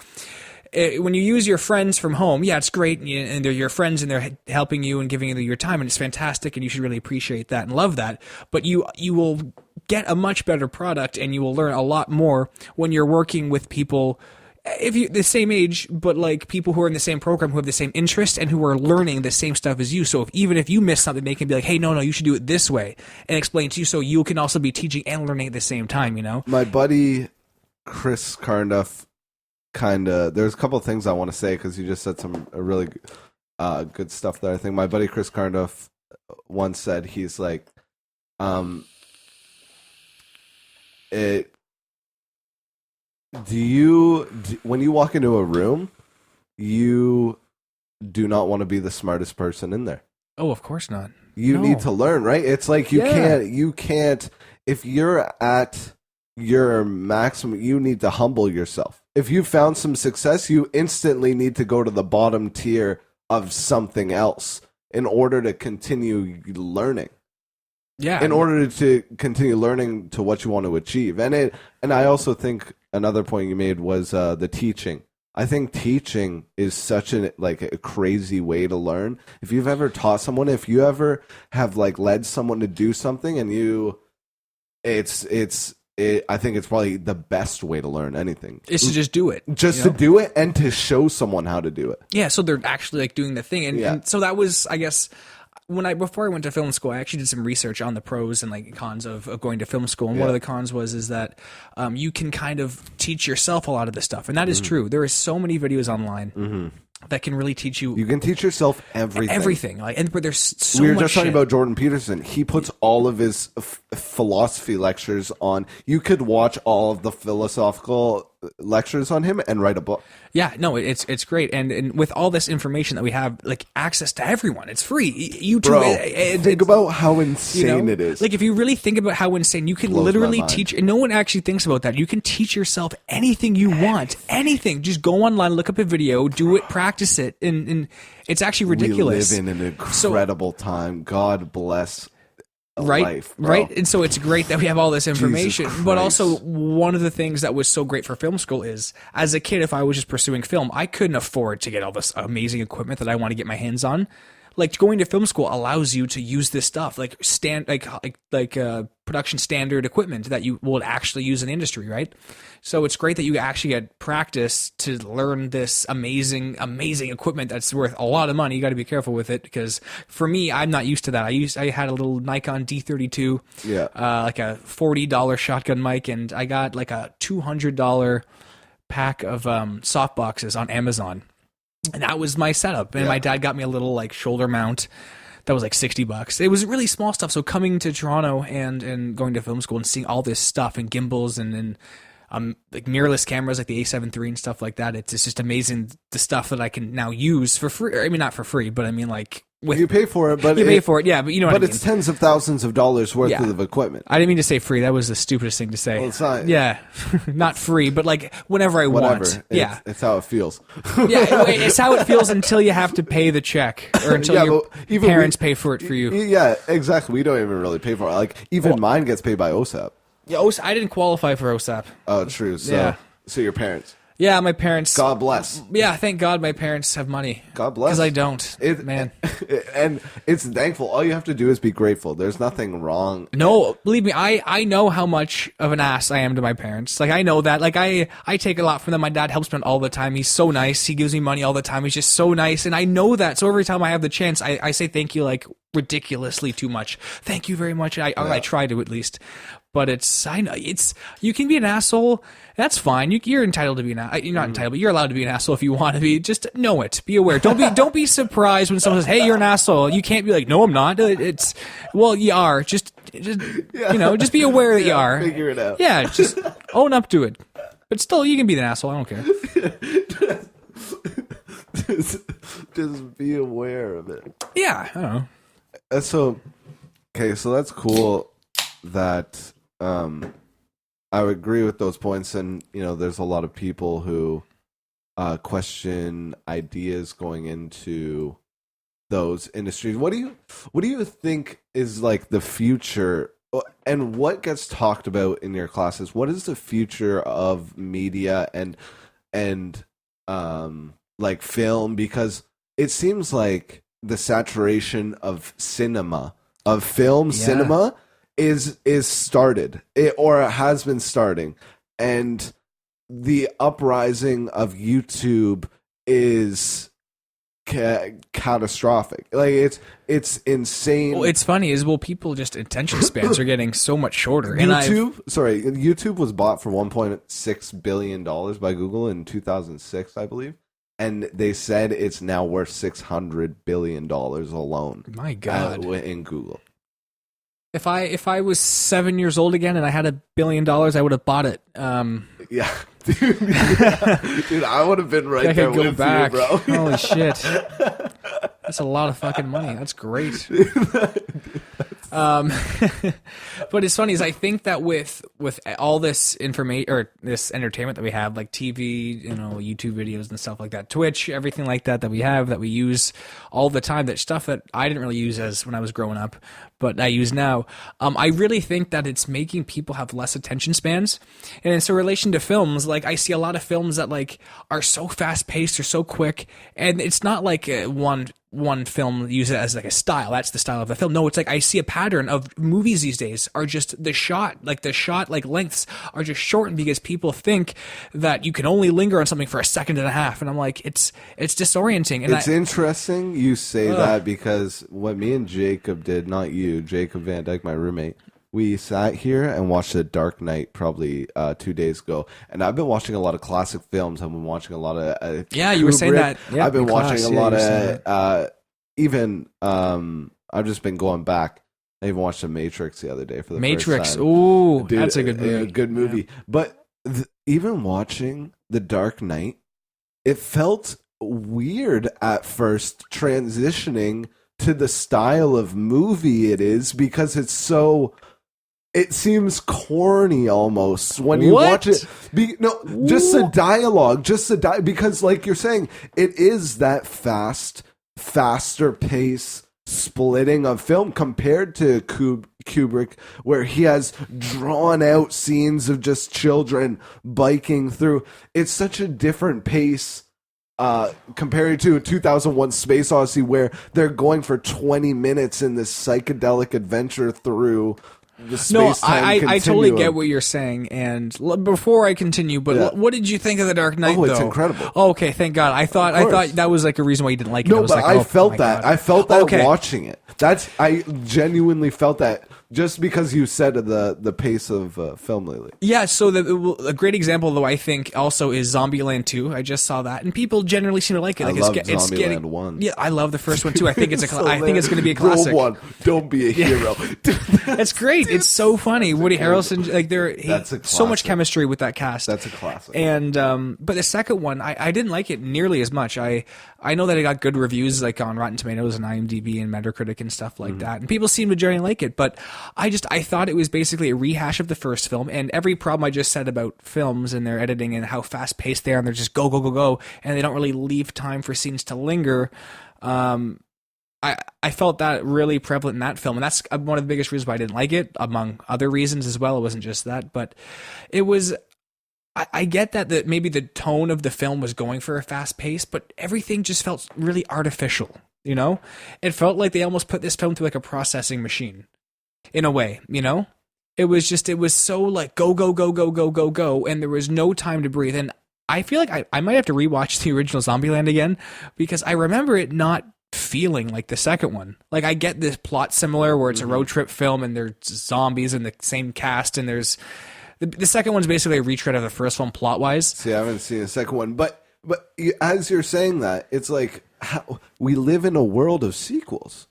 when you use your friends from home, yeah, it's great, and they're your friends, and they're helping you and giving you your time, and it's fantastic, and you should really appreciate that and love that. But you will get a much better product, and you will learn a lot more when you're working with people if you the same age, but like people who are in the same program, who have the same interest, and who are learning the same stuff as you. So even if you miss something, they can be like, "Hey, no, you should do it this way," and explain to you, so you can also be teaching and learning at the same time. You know, my buddy Chris Carnduff. There's a couple of things I want to say because you just said some really good stuff there. I think my buddy Chris Carnduff once said, he's like, when you walk into a room, you do not want to be the smartest person in there. Oh, of course not. You need to learn, right? It's like you can't if you're at your maximum, you need to humble yourself. If you found some success, you instantly need to go to the bottom tier of something else in order to continue learning. Yeah. In order to continue learning to what you want to achieve. And I also think another point you made was the teaching. I think teaching is such a crazy way to learn. If you've ever taught someone, if you ever have like led someone to do something and I think it's probably the best way to learn anything. Is to just do it. To do it and to show someone how to do it. Yeah, so they're actually like doing the thing. And so that was, I guess, before I went to film school, I actually did some research on the pros and like cons of going to film school. And one of the cons is that you can kind of teach yourself a lot of this stuff. And that is true. There is so many videos online that can really teach you. You can teach yourself everything. Everything. But there's so much We were just talking about Jordan Peterson. He puts all of his philosophy lectures on. You could watch all of the philosophical lectures on him and write a book. Yeah, no, it's great, and with all this information that we have, like access to everyone, it's free. YouTube, Bro, think about how insane it is. Like if you really think about how insane, you can Blows my literally mind. teach. And no one actually thinks about that. You can teach yourself anything you want, anything. Just go online, look up a video, do it, practice it, and it's actually ridiculous. We live in an incredible time. God bless. Life, bro. Right, and so it's great that we have all this information. Jesus But Christ. also, one of the things that was so great for film school is, as a kid, if I was just pursuing film, I couldn't afford to get all this amazing equipment that I want to get my hands on. Like going to film school allows you to use this stuff, like production standard equipment that you will actually use in the industry, right? So it's great that you actually get practice to learn this amazing equipment that's worth a lot of money. You got to be careful with it because for me, I'm not used to that. I had a little Nikon D32, like a $40 shotgun mic, and I got like a $200 pack of soft boxes on Amazon. And that was my setup. And my dad got me a little like shoulder mount that was like $60. It was really small stuff. So coming to Toronto and going to film school and seeing all this stuff and gimbals and like mirrorless cameras like the A7 III and stuff like that, it's just amazing the stuff that I can now use for free. I mean, not for free, but I mean like you pay for it, but you pay for it, yeah. But you know what I mean. But it's tens of thousands of dollars worth of equipment. I didn't mean to say free. That was the stupidest thing to say. Well, it's not. Yeah, not free, but like whenever I want. Yeah, it's how it feels. Yeah, it's how it feels until you have to pay the check or until your parents pay for it for you. Yeah, exactly. We don't even really pay for it. Like even mine gets paid by OSAP. Yeah, I didn't qualify for OSAP. Oh, true. So, so your parents. Yeah, my parents. God bless. Yeah, thank God my parents have money. God bless. Because I don't, man. And it's thankful. All you have to do is be grateful. There's nothing wrong. No, believe me, I know how much of an ass I am to my parents. Like, I know that. Like, I take a lot from them. My dad helps me all the time. He's so nice. He gives me money all the time. He's just so nice. And I know that. So every time I have the chance, I say thank you, like, ridiculously too much. Thank you very much. I try to at least. But I know you can be an asshole. That's fine. You're entitled to be you're not entitled, but you're allowed to be an asshole if you want to be. Just know it. Be aware. Don't be surprised when someone says, "Hey, you're an asshole." You can't be like, "No, I'm not." Well, you are. Just just be aware that you are. Figure it out. Yeah, just own up to it. But still, you can be an asshole. I don't care. Just be aware of it. Yeah, I don't know. So that's cool that I would agree with those points, and there's a lot of people who question ideas going into those industries. What do you think is like the future, and what gets talked about in your classes? What is the future of media and like film? Because it seems like the saturation of cinema, of film cinema, is started, or has been starting, and the uprising of YouTube is catastrophic. Like it's insane. Well, it's funny people just attention spans are getting so much shorter. YouTube was bought for $1.6 billion by Google in 2006, I believe. And they said it's now worth $600 billion alone. My God. In Google. If I was 7 years old again and I had $1 billion, I would have bought it. Yeah. Dude, I would have been right there with you, bro. Holy shit. That's a lot of fucking money. That's great. But it's funny is I think that with all this information or this entertainment that we have, like TV, YouTube videos and stuff like that, Twitch, everything like that we have, that we use all the time, that stuff that I didn't really use as when I was growing up, but I use now. I really think that it's making people have less attention spans. And it's in relation to films, like I see a lot of films that like are so fast paced or so quick, and it's not like one film use it as like a style. That's the style of the film. No, it's like I see a pattern of movies these days are just the shot lengths are just shortened because people think that you can only linger on something for a second and a half. And I'm like, it's disorienting. And it's interesting you say that, because what me and Jacob did, not you, Jacob Van Dyke, my roommate, we sat here and watched The Dark Knight probably 2 days ago. And I've been watching a lot of classic films. I've been watching a lot of Kubrick. You were saying that. Yeah, I've been watching a lot of even I've just been going back. I even watched The Matrix the other day for the first time. Ooh, Dude, that's a good movie. Good movie. Yeah. But even watching The Dark Knight, it felt weird at first transitioning to the style of movie it is, because it seems corny almost when you watch it. Just the dialogue, because like you're saying, it is that faster pace splitting of film compared to Kubrick, where he has drawn out scenes of just children biking through. It's such a different pace compared to 2001 Space Odyssey, where they're going for 20 minutes in this psychedelic adventure through the space-time continuum. I totally get what you're saying. And before I continue, but what did you think of The Dark Knight? Oh, it's incredible. Oh, okay, thank God. I thought that was like a reason why you didn't like it. No, but I felt that. God. I felt that watching it. I genuinely felt that, just because you said the pace of film lately. Yeah, so a great example, though, I think also is Zombieland 2. I just saw that, and people generally seem to like it. Like, I love Zombieland 1. Yeah, I love the first one too. I think it's I think it's going to be a classic. Rule 1: don't be a hero. It's great. It's so funny. Woody Harrelson, like That's a so much classic. chemistry with that cast. That's a classic. And but the second one, I didn't like it nearly as much. I know that it got good reviews, like on Rotten Tomatoes and IMDb and Metacritic and stuff like that, and people seem to generally like it. But I thought it was basically a rehash of the first film, and every problem I just said about films and their editing and how fast paced they are, and they're just go go go go, and they don't really leave time for scenes to linger. I felt that really prevalent in that film, and that's one of the biggest reasons why I didn't like it, among other reasons as well. It wasn't just that, but it was. I get that maybe the tone of the film was going for a fast pace, but everything just felt really artificial. You know, it felt like they almost put this film through like a processing machine, in a way. You know, it was so like go go go go go go go, and there was no time to breathe. And I feel like I might have to rewatch the original Zombieland again, because I remember it not feeling like the second one. Like, I get this plot similar where it's a road trip film and there's zombies and the same cast, and there's the second one's basically a retread of the first one plot wise. See, I haven't seen the second one, but as you're saying that, it's like we live in a world of sequels.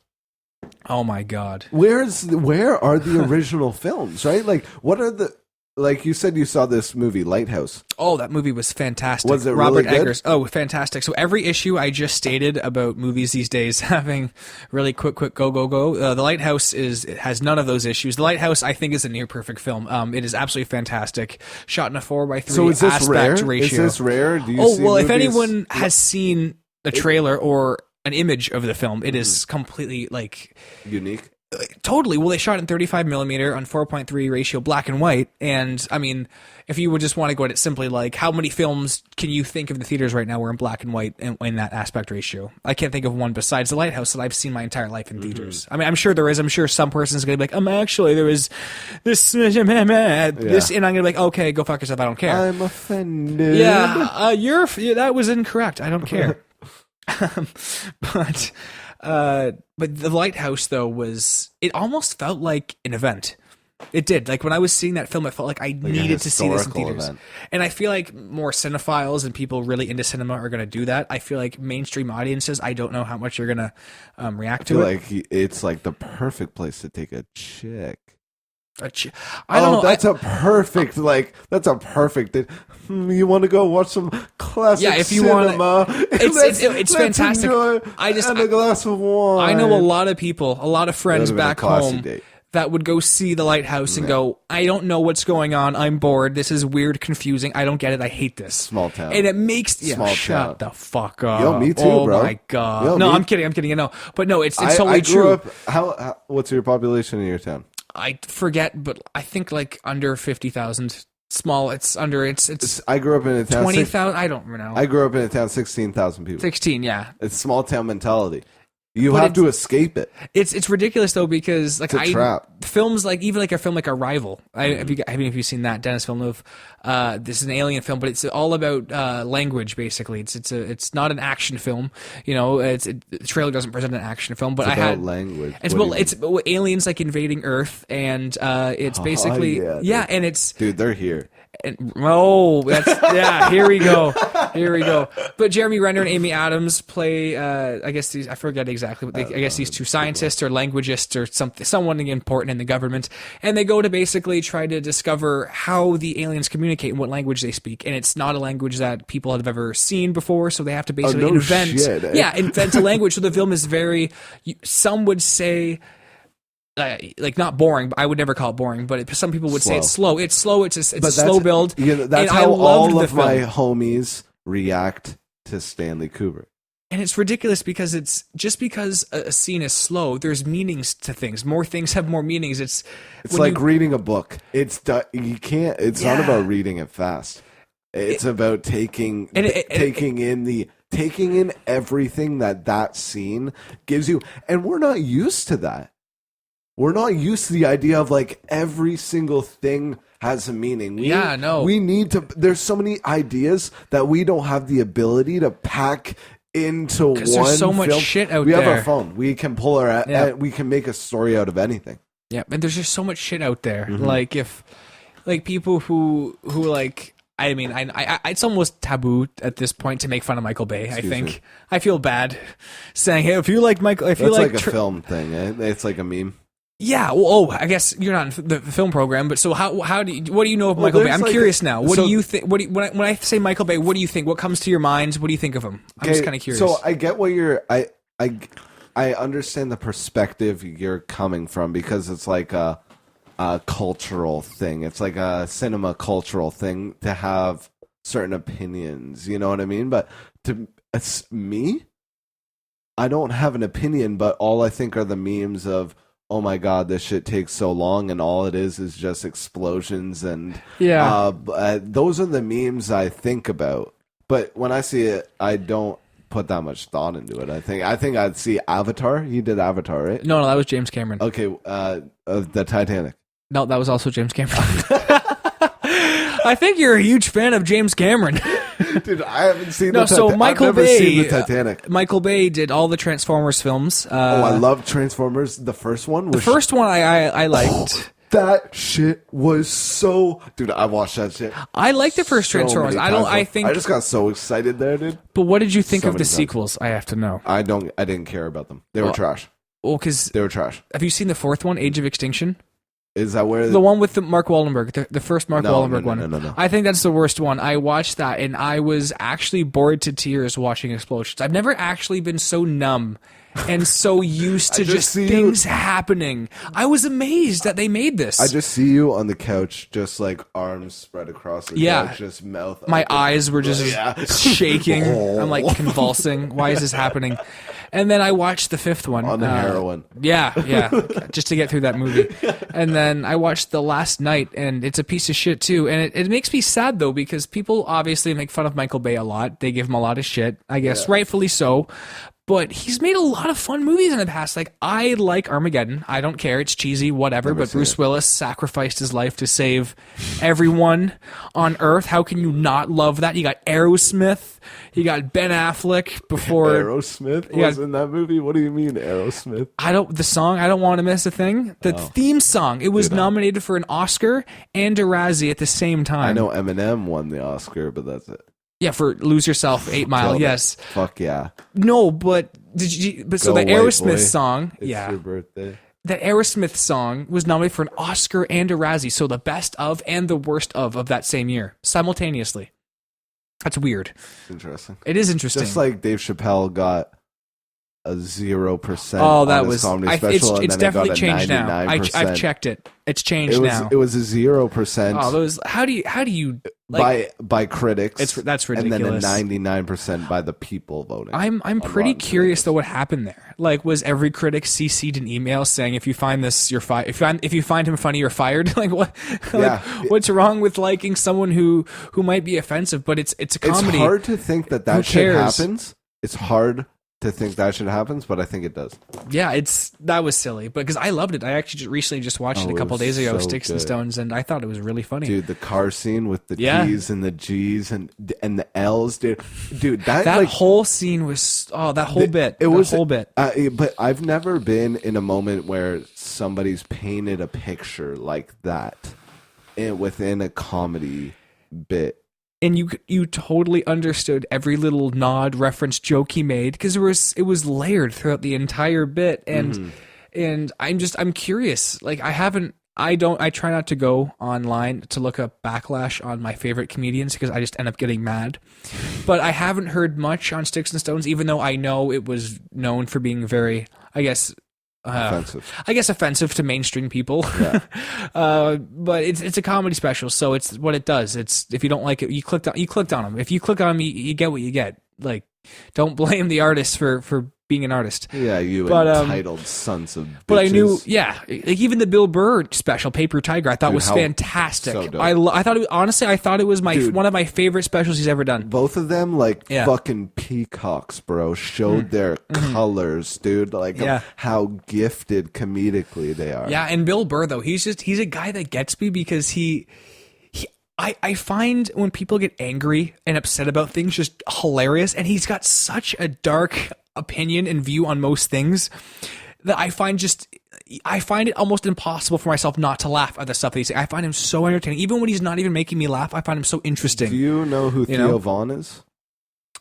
Oh my God. Where are the original films, right? Like, what are like you said, you saw this movie, Lighthouse. Oh, that movie was fantastic. Was it Robert really good? Eggers. Oh, fantastic. So every issue I just stated about movies these days having really quick, go, go, go. The Lighthouse it has none of those issues. The Lighthouse, I think, is a near perfect film. It is absolutely fantastic. Shot in a 4:3 so is this aspect rare? ratio. Is this rare? Do you see well, movies? if anyone has seen a trailer or an image of the film, it is completely like unique. Totally. Well, they shot in 35mm on 4:3 ratio, black and white. And I mean, if you would just want to go at it simply, like, how many films can you think of in the theaters right now were in black and white and in that aspect ratio? I can't think of one besides The Lighthouse that I've seen my entire life in theaters. I mean, I'm sure there is. I'm sure some person's going to be like, actually, there was this, and I'm going to be like, okay, go fuck yourself. I don't care. I'm offended. Yeah, that was incorrect. I don't care. But The Lighthouse, though, it almost felt like an event. It did. Like, when I was seeing that film, it felt like I needed to see this in theaters. Event. And I feel like more cinephiles and people really into cinema are going to do that. I feel like mainstream audiences, I don't know how much you're going to react to it. Like, it's like the perfect place to take a chick. I don't know. That's a perfect. You want to go watch some classic if you cinema? It's fantastic. And a glass of wine. I know a lot of people, a lot of friends back home that would go see The Lighthouse and go, I don't know what's going on. I'm bored. This is weird, confusing. I don't get it. I hate this. Small town. And it makes town. shut the fuck up. Yo, me too, oh bro. Oh my God. I'm kidding. You know, but no, it's totally I grew true. Up, how what's your population in your town? I forget, but I think like under 50,000. Small. It's under. It's. I grew up in a town 20,000. I don't know. I grew up in a town 16,000 people. 16, yeah. It's small town mentality. You have to escape it. It's ridiculous though, because like it's a trap. Films like even like a film like Arrival. Have you seen that? Dennis Villeneuve. This is an alien film, but it's all about language basically. It's not an action film. You know, the trailer doesn't present an action film, but it's about language. It's aliens like invading Earth, and it's basically and it's they're here. Here we go. But Jeremy Renner and Amy Adams play, I guess I forget exactly, but I guess these two scientists or languagists or someone important in the government, and they go to basically try to discover how the aliens communicate and what language they speak. And it's not a language that people have ever seen before, so they have to basically invent a language. So the film is very, some would say, like not boring, but I would never call it boring, but some people would say it's slow. It's slow. It's a slow build. That's how all of my homies react to Stanley Kubrick. And it's ridiculous because it's just because a scene is slow, there's meanings to things. More things have more meanings. It's like reading a book. It's not about reading it fast. It's about taking in everything that scene gives you. And we're not used to that. We're not used to the idea of like every single thing has a meaning. We need to. There's so many ideas that we don't have the ability to pack into one. Because there's so much shit out there. We have our phone. We can pull we can make a story out of anything. Yeah, and there's just so much shit out there. Mm-hmm. Like if, like people who like. I mean, it's almost taboo at this point to make fun of Michael Bay. I feel bad saying, "Hey, if you like Michael, if you like a film thing, it's like a meme." Yeah. Well, I guess you're not in the film program, but so what do you know of Michael Bay? I'm curious now. What do you think? When I say Michael Bay, what do you think? What comes to your mind? What do you think of him? I'm just kind of curious. So I get what I understand the perspective you're coming from because it's like a cultural thing. It's like a cinema cultural thing to have certain opinions. You know what I mean? But it's me, I don't have an opinion, but all I think are the memes of, oh my god, this shit takes so long, and all it is just explosions, and those are the memes I think about. But when I see it, I don't put that much thought into it. I think I'd see Avatar. He did Avatar, right? No, that was James Cameron. Okay, the Titanic. No, that was also James Cameron. I think you're a huge fan of James Cameron. Dude, I haven't seen the Titanic. I've never seen the Titanic. Michael Bay did all the Transformers films. I love Transformers. The first one was... The first one I liked. That shit was so... Dude, I watched that shit. I like the first Transformers. I just got so excited there, dude. But what did you think of the sequels? I have to know. I didn't care about them. They were trash. Well, because... They were trash. Have you seen the fourth one, Age of Extinction? Is that where... The one with the Mark Wahlberg, the first Mark Wahlberg one. No. I think that's the worst one. I watched that, and I was actually bored to tears watching explosions. I've never actually been so numb and so used to just things happening. I was amazed that they made this. I just see you on the couch, just like arms spread across the couch, just mouth My open. eyes were just shaking. I'm like convulsing. Why is this happening? And then I watched the fifth one. On the heroin. Yeah, just to get through that movie. And then I watched The Last Night, and it's a piece of shit too. And it makes me sad, though, because people obviously make fun of Michael Bay a lot. They give him a lot of shit, I guess, rightfully so. But he's made a lot of fun movies in the past. Like, I like Armageddon. I don't care. It's cheesy, whatever. But Bruce Willis sacrificed his life to save everyone on Earth. How can you not love that? You got Aerosmith. You got Ben Affleck before... Aerosmith was in that movie? What do you mean, Aerosmith? The song, I Don't Want to Miss a Thing. The theme song. It was nominated for an Oscar and a Razzie at the same time. I know Eminem won the Oscar, but that's it. Yeah, for Lose Yourself, 8 Mile, yes. Fuck yeah. No, but so the Aerosmith song, it's your birthday. That Aerosmith song was nominated for an Oscar and a Razzie, so the best of and the worst of that same year, simultaneously. That's weird. Interesting. It is interesting. Just like Dave Chappelle got a 0% that was comedy special, it's definitely changed now. I've checked it. It's changed now. It was a 0%. Oh, those how do you like, by critics? That's ridiculous. And then a 99% by the people voting. I'm pretty curious though what happened there. Like, was every critic CC'd an email saying if you find this you're fired? If you find him funny you're fired? Like what? What's wrong with liking someone who might be offensive? But it's a comedy. It's hard to think that shit happens. It's hard to think that shit happens, but I think it does. Yeah, that was silly, but because I loved it. I actually recently just watched it a couple days ago, Sticks and Stones, and I thought it was really funny. Dude, the car scene with the T's and the G's and the L's, dude, that like, whole scene was that whole bit. It was a whole bit. But I've never been in a moment where somebody's painted a picture like that within a comedy bit. And you totally understood every little nod, reference, joke he made because it was layered throughout the entire bit. And I'm curious. Like I try not to go online to look up backlash on my favorite comedians because I just end up getting mad. But I haven't heard much on Sticks and Stones, even though I know it was known for being very, I guess, offensive to mainstream people. Yeah. But it's a comedy special, so it's what it does. It's if you don't like it, you clicked on them. If you click on them, you get what you get. Like, don't blame the artist for being an artist. Yeah, entitled sons of bitches. But I knew, like even the Bill Burr special, Paper Tiger, I thought was fantastic. So dope. I thought I thought it was one of my favorite specials he's ever done. Both of them, fucking peacocks, bro, showed their colors, dude. Like how gifted comedically they are. Yeah, and Bill Burr though, he's a guy that gets me because I find when people get angry and upset about things just hilarious, and he's got such a dark opinion and view on most things that I find it almost impossible for myself not to laugh at the stuff that he's saying. I find him so entertaining. Even when he's not even making me laugh, I find him so interesting. Do you know who Theo Von is?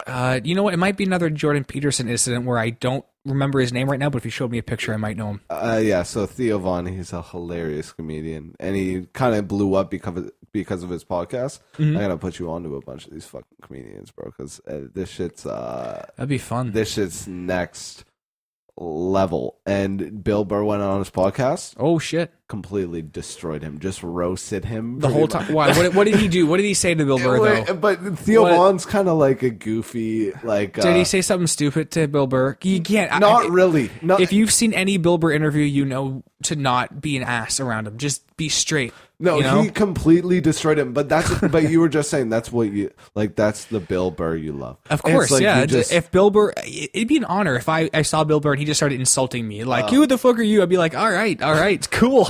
You know what? It might be another Jordan Peterson incident where I don't remember his name right now, but if you showed me a picture, I might know him. Yeah, so Theo Von, he's a hilarious comedian, and he kind of blew up because of his podcast. I'm gonna put you onto a bunch of these fucking comedians, bro, because this shit's that'd be fun. This shit's next level. And Bill Burr went on his podcast. Oh shit! Completely destroyed him. Just roasted him the whole time. Why? What did he do? What did he say to Bill Burr though? But Theo Von's kind of like a goofy, like. Did he say something stupid to Bill Burr? You can't. Not really. If you've seen any Bill Burr interview, you know to not be an ass around him. Just be straight. No, you know? He completely destroyed him. But but you were just saying that's what you like. That's the Bill Burr you love. Of course, yeah. If Bill Burr, it'd be an honor if I saw Bill Burr and he just started insulting me, like who the fuck are you? I'd be like, all right, cool.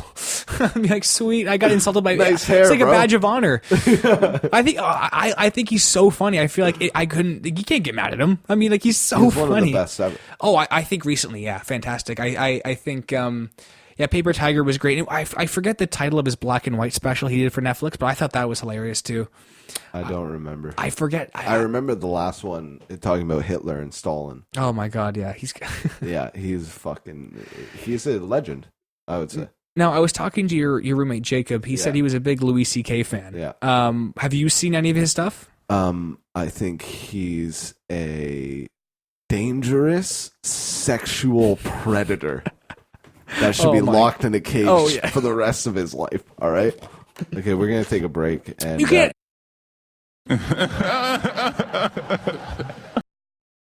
I'd be like, sweet, I got insulted by nice hair. It's like bro. a badge of honor. I think he's so funny. I feel like you can't get mad at him. I mean, like he's so he's funny. One of the best ever. Oh, I think recently, yeah, fantastic. I think. Yeah, Paper Tiger was great. I forget the title of his black and white special he did for Netflix, but I thought that was hilarious too. I don't remember. I forget. I remember the last one talking about Hitler and Stalin. Oh my god, yeah, he's he's a legend, I would say. Now, I was talking to your roommate Jacob. He said he was a big Louis C.K. fan. Yeah. Have you seen any of his stuff? I think he's a dangerous sexual predator. That should be locked in a cage for the rest of his life. All right. Okay, we're gonna take a break. And you can't.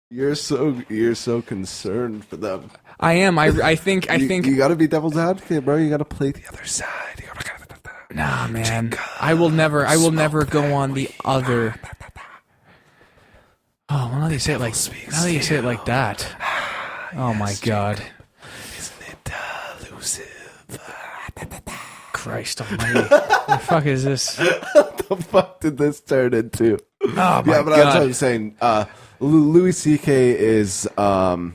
You're so concerned for them. I am. I think you got to be devil's advocate, bro. You got to play the other side. Nah, man. I will never go on the other. Oh, well, now that you say it like that. Oh my god. Christ almighty. What the fuck is this? What the fuck did this turn into? Oh my god. Yeah, but that's what I'm saying. Louis C.K. is a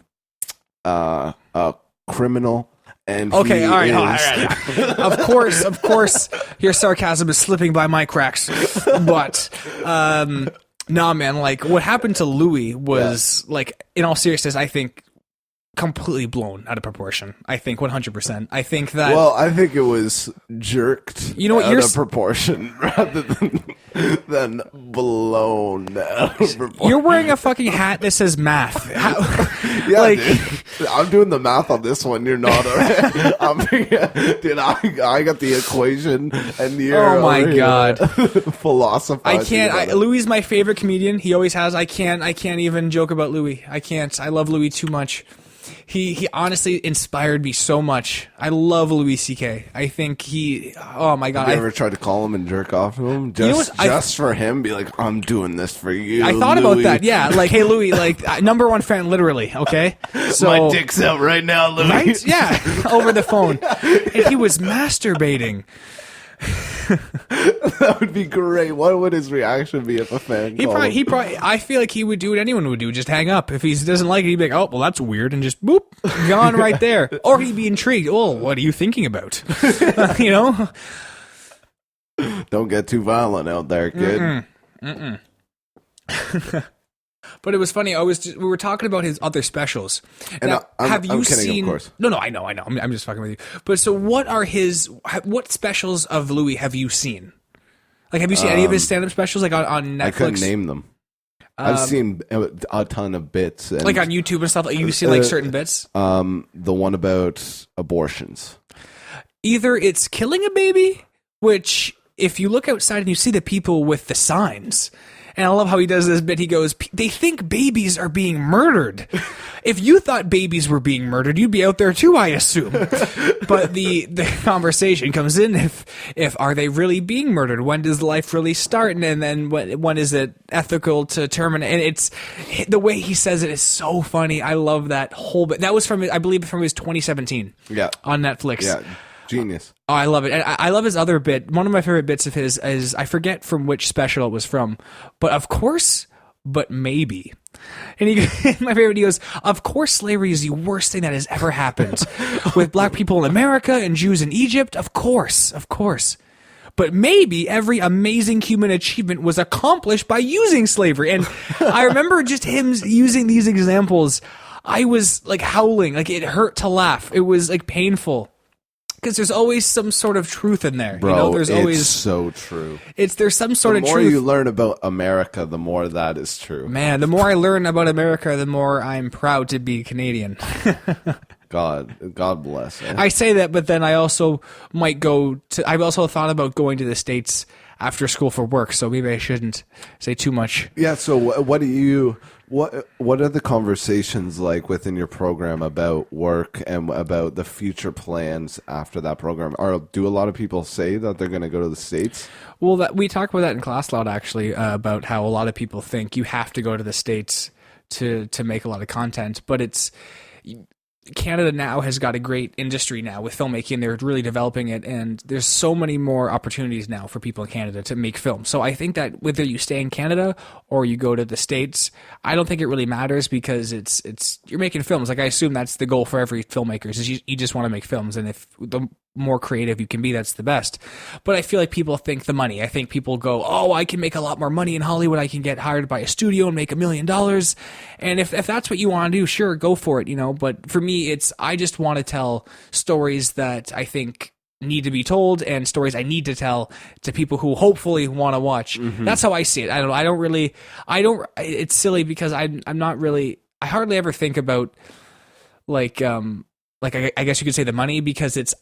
criminal. And all right. Of course, your sarcasm is slipping by my cracks. But, nah, man, like, what happened to Louis was, like, in all seriousness, I think, completely blown out of proportion. I think 100%. I think that. Well, I think it was jerked. You know what? Out of proportion rather than blown out of proportion. You're wearing a fucking hat that says math. Yeah, like, dude. I'm doing the math on this one. You're not. Dude, I got the equation, and you're. Oh my god. Philosophizing. I can't. Louis is my favorite comedian. He always has. I can't even joke about Louis. I can't. I love Louis too much. He honestly inspired me so much. I love Louis C.K. I think oh my god. Have you ever tried to call him and jerk off to him? Just for him? Be like, I'm doing this for you, I thought Louis. about that, yeah. Like, hey, Louis, like, number one fan, literally, okay? So, my dick's out right now, Louis. Right? Yeah, over the phone. And he was masturbating. That would be great. What would his reaction be if a fan called him? He probably, I feel like he would do what anyone would do, just hang up. If he doesn't like it, he'd be like, oh, well, that's weird, and just boop, gone right there. Or he'd be intrigued. Oh, what are you thinking about? You know? Don't get too violent out there, kid. But it was funny. We were talking about his other specials. And Now, have you I'm kidding, seen? of course. No, I know. I'm just fucking with you. But so, what specials of Louis have you seen? Like, have you seen any of his stand-up specials, like on Netflix? I couldn't name them. I've seen a ton of bits, and, like on YouTube and stuff. Like, you've seen like certain bits. The one about abortions. Either it's killing a baby, which if you look outside and you see the people with the signs. And I love how he does this bit. He goes, they think babies are being murdered. If you thought babies were being murdered, you'd be out there too, I assume. But the conversation comes in, if are they really being murdered? When does life really start? And then when is it ethical to terminate? And it's the way he says it is so funny. I love that whole bit. That was I believe from his 2017 on Netflix. Yeah. Genius. Oh, I love it. And I love his other bit. One of my favorite bits of his is, I forget from which special it was from, but of course, but maybe. And my favorite, he goes, of course slavery is the worst thing that has ever happened. With black people in America and Jews in Egypt, of course. But maybe every amazing human achievement was accomplished by using slavery. And I remember just him using these examples. I was like howling, like it hurt to laugh. It was like painful. Because there's always some sort of truth in there. Bro, there's it's always so true. There's some sort of truth. The more you learn about America, the more that is true. Man, the more I learn about America, the more I'm proud to be Canadian. God bless. Eh? I say that, but then I also might go to. I've also thought about going to the States after school for work, so maybe I shouldn't say too much. Yeah. So what are the conversations like within your program about work and about the future plans after that program? Do a lot of people say that they're going to go to the States? Well, we talk about that in class a lot, actually, about how a lot of people think you have to go to the States to make a lot of content, but it's. Canada now has got a great industry now with filmmaking. They're really developing it, and there's so many more opportunities now for people in Canada to make films. So I think that whether you stay in Canada or you go to the States, I don't think it really matters, because it's you're making films. Like, I assume that's the goal for every filmmaker, is you just want to make films, and if the more creative you can be, that's the best. But I feel like people think the money. I think people go, oh, I can make a lot more money in Hollywood. I can get hired by a studio and make $1 million. And if that's what you want to do, sure, go for it, But for me, I just want to tell stories that I think need to be told, and stories I need to tell to people who hopefully want to watch. Mm-hmm. That's how I see it. I don't really, it's silly because I'm not really, I hardly ever think about I guess you could say the money, because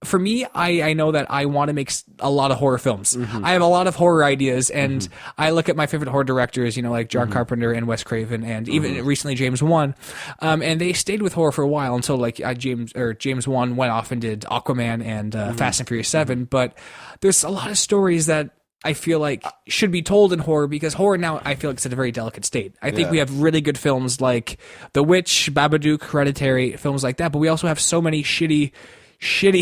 for me, I know that I want to make a lot of horror films. Mm-hmm. I have a lot of horror ideas, and I look at my favorite horror directors, like John Carpenter and Wes Craven, and even recently James Wan, and they stayed with horror for a while until James Wan went off and did Aquaman and Fast and Furious 7. But there's a lot of stories that I feel like should be told in horror, because horror now, I feel like it's in a very delicate state. I think we have really good films like The Witch, Babadook, Hereditary, films like that, but we also have so many shitty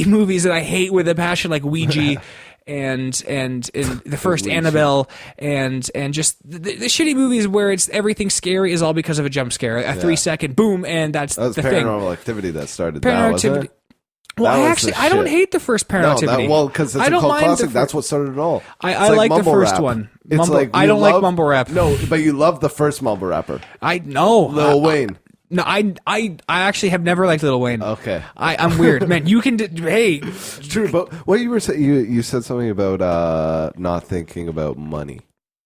movies that I hate with a passion, like Ouija and the first Annabelle, and just the shitty movies where it's everything scary is all because of a jump scare, a 3-second boom, and that's the thing. Paranormal Activity that started Paranormal that, wasn't Activity. it? Well, I don't hate the first Paranormal Activity. Because it's a cult classic. That's what started it all. I like the first one. I don't like mumble rap. No, but you love the first mumble rapper. I know. Lil Wayne. No, I actually have never liked Lil Wayne. Okay. I'm weird, man. You can hey. It's true, but what you were saying, you said something about not thinking about money.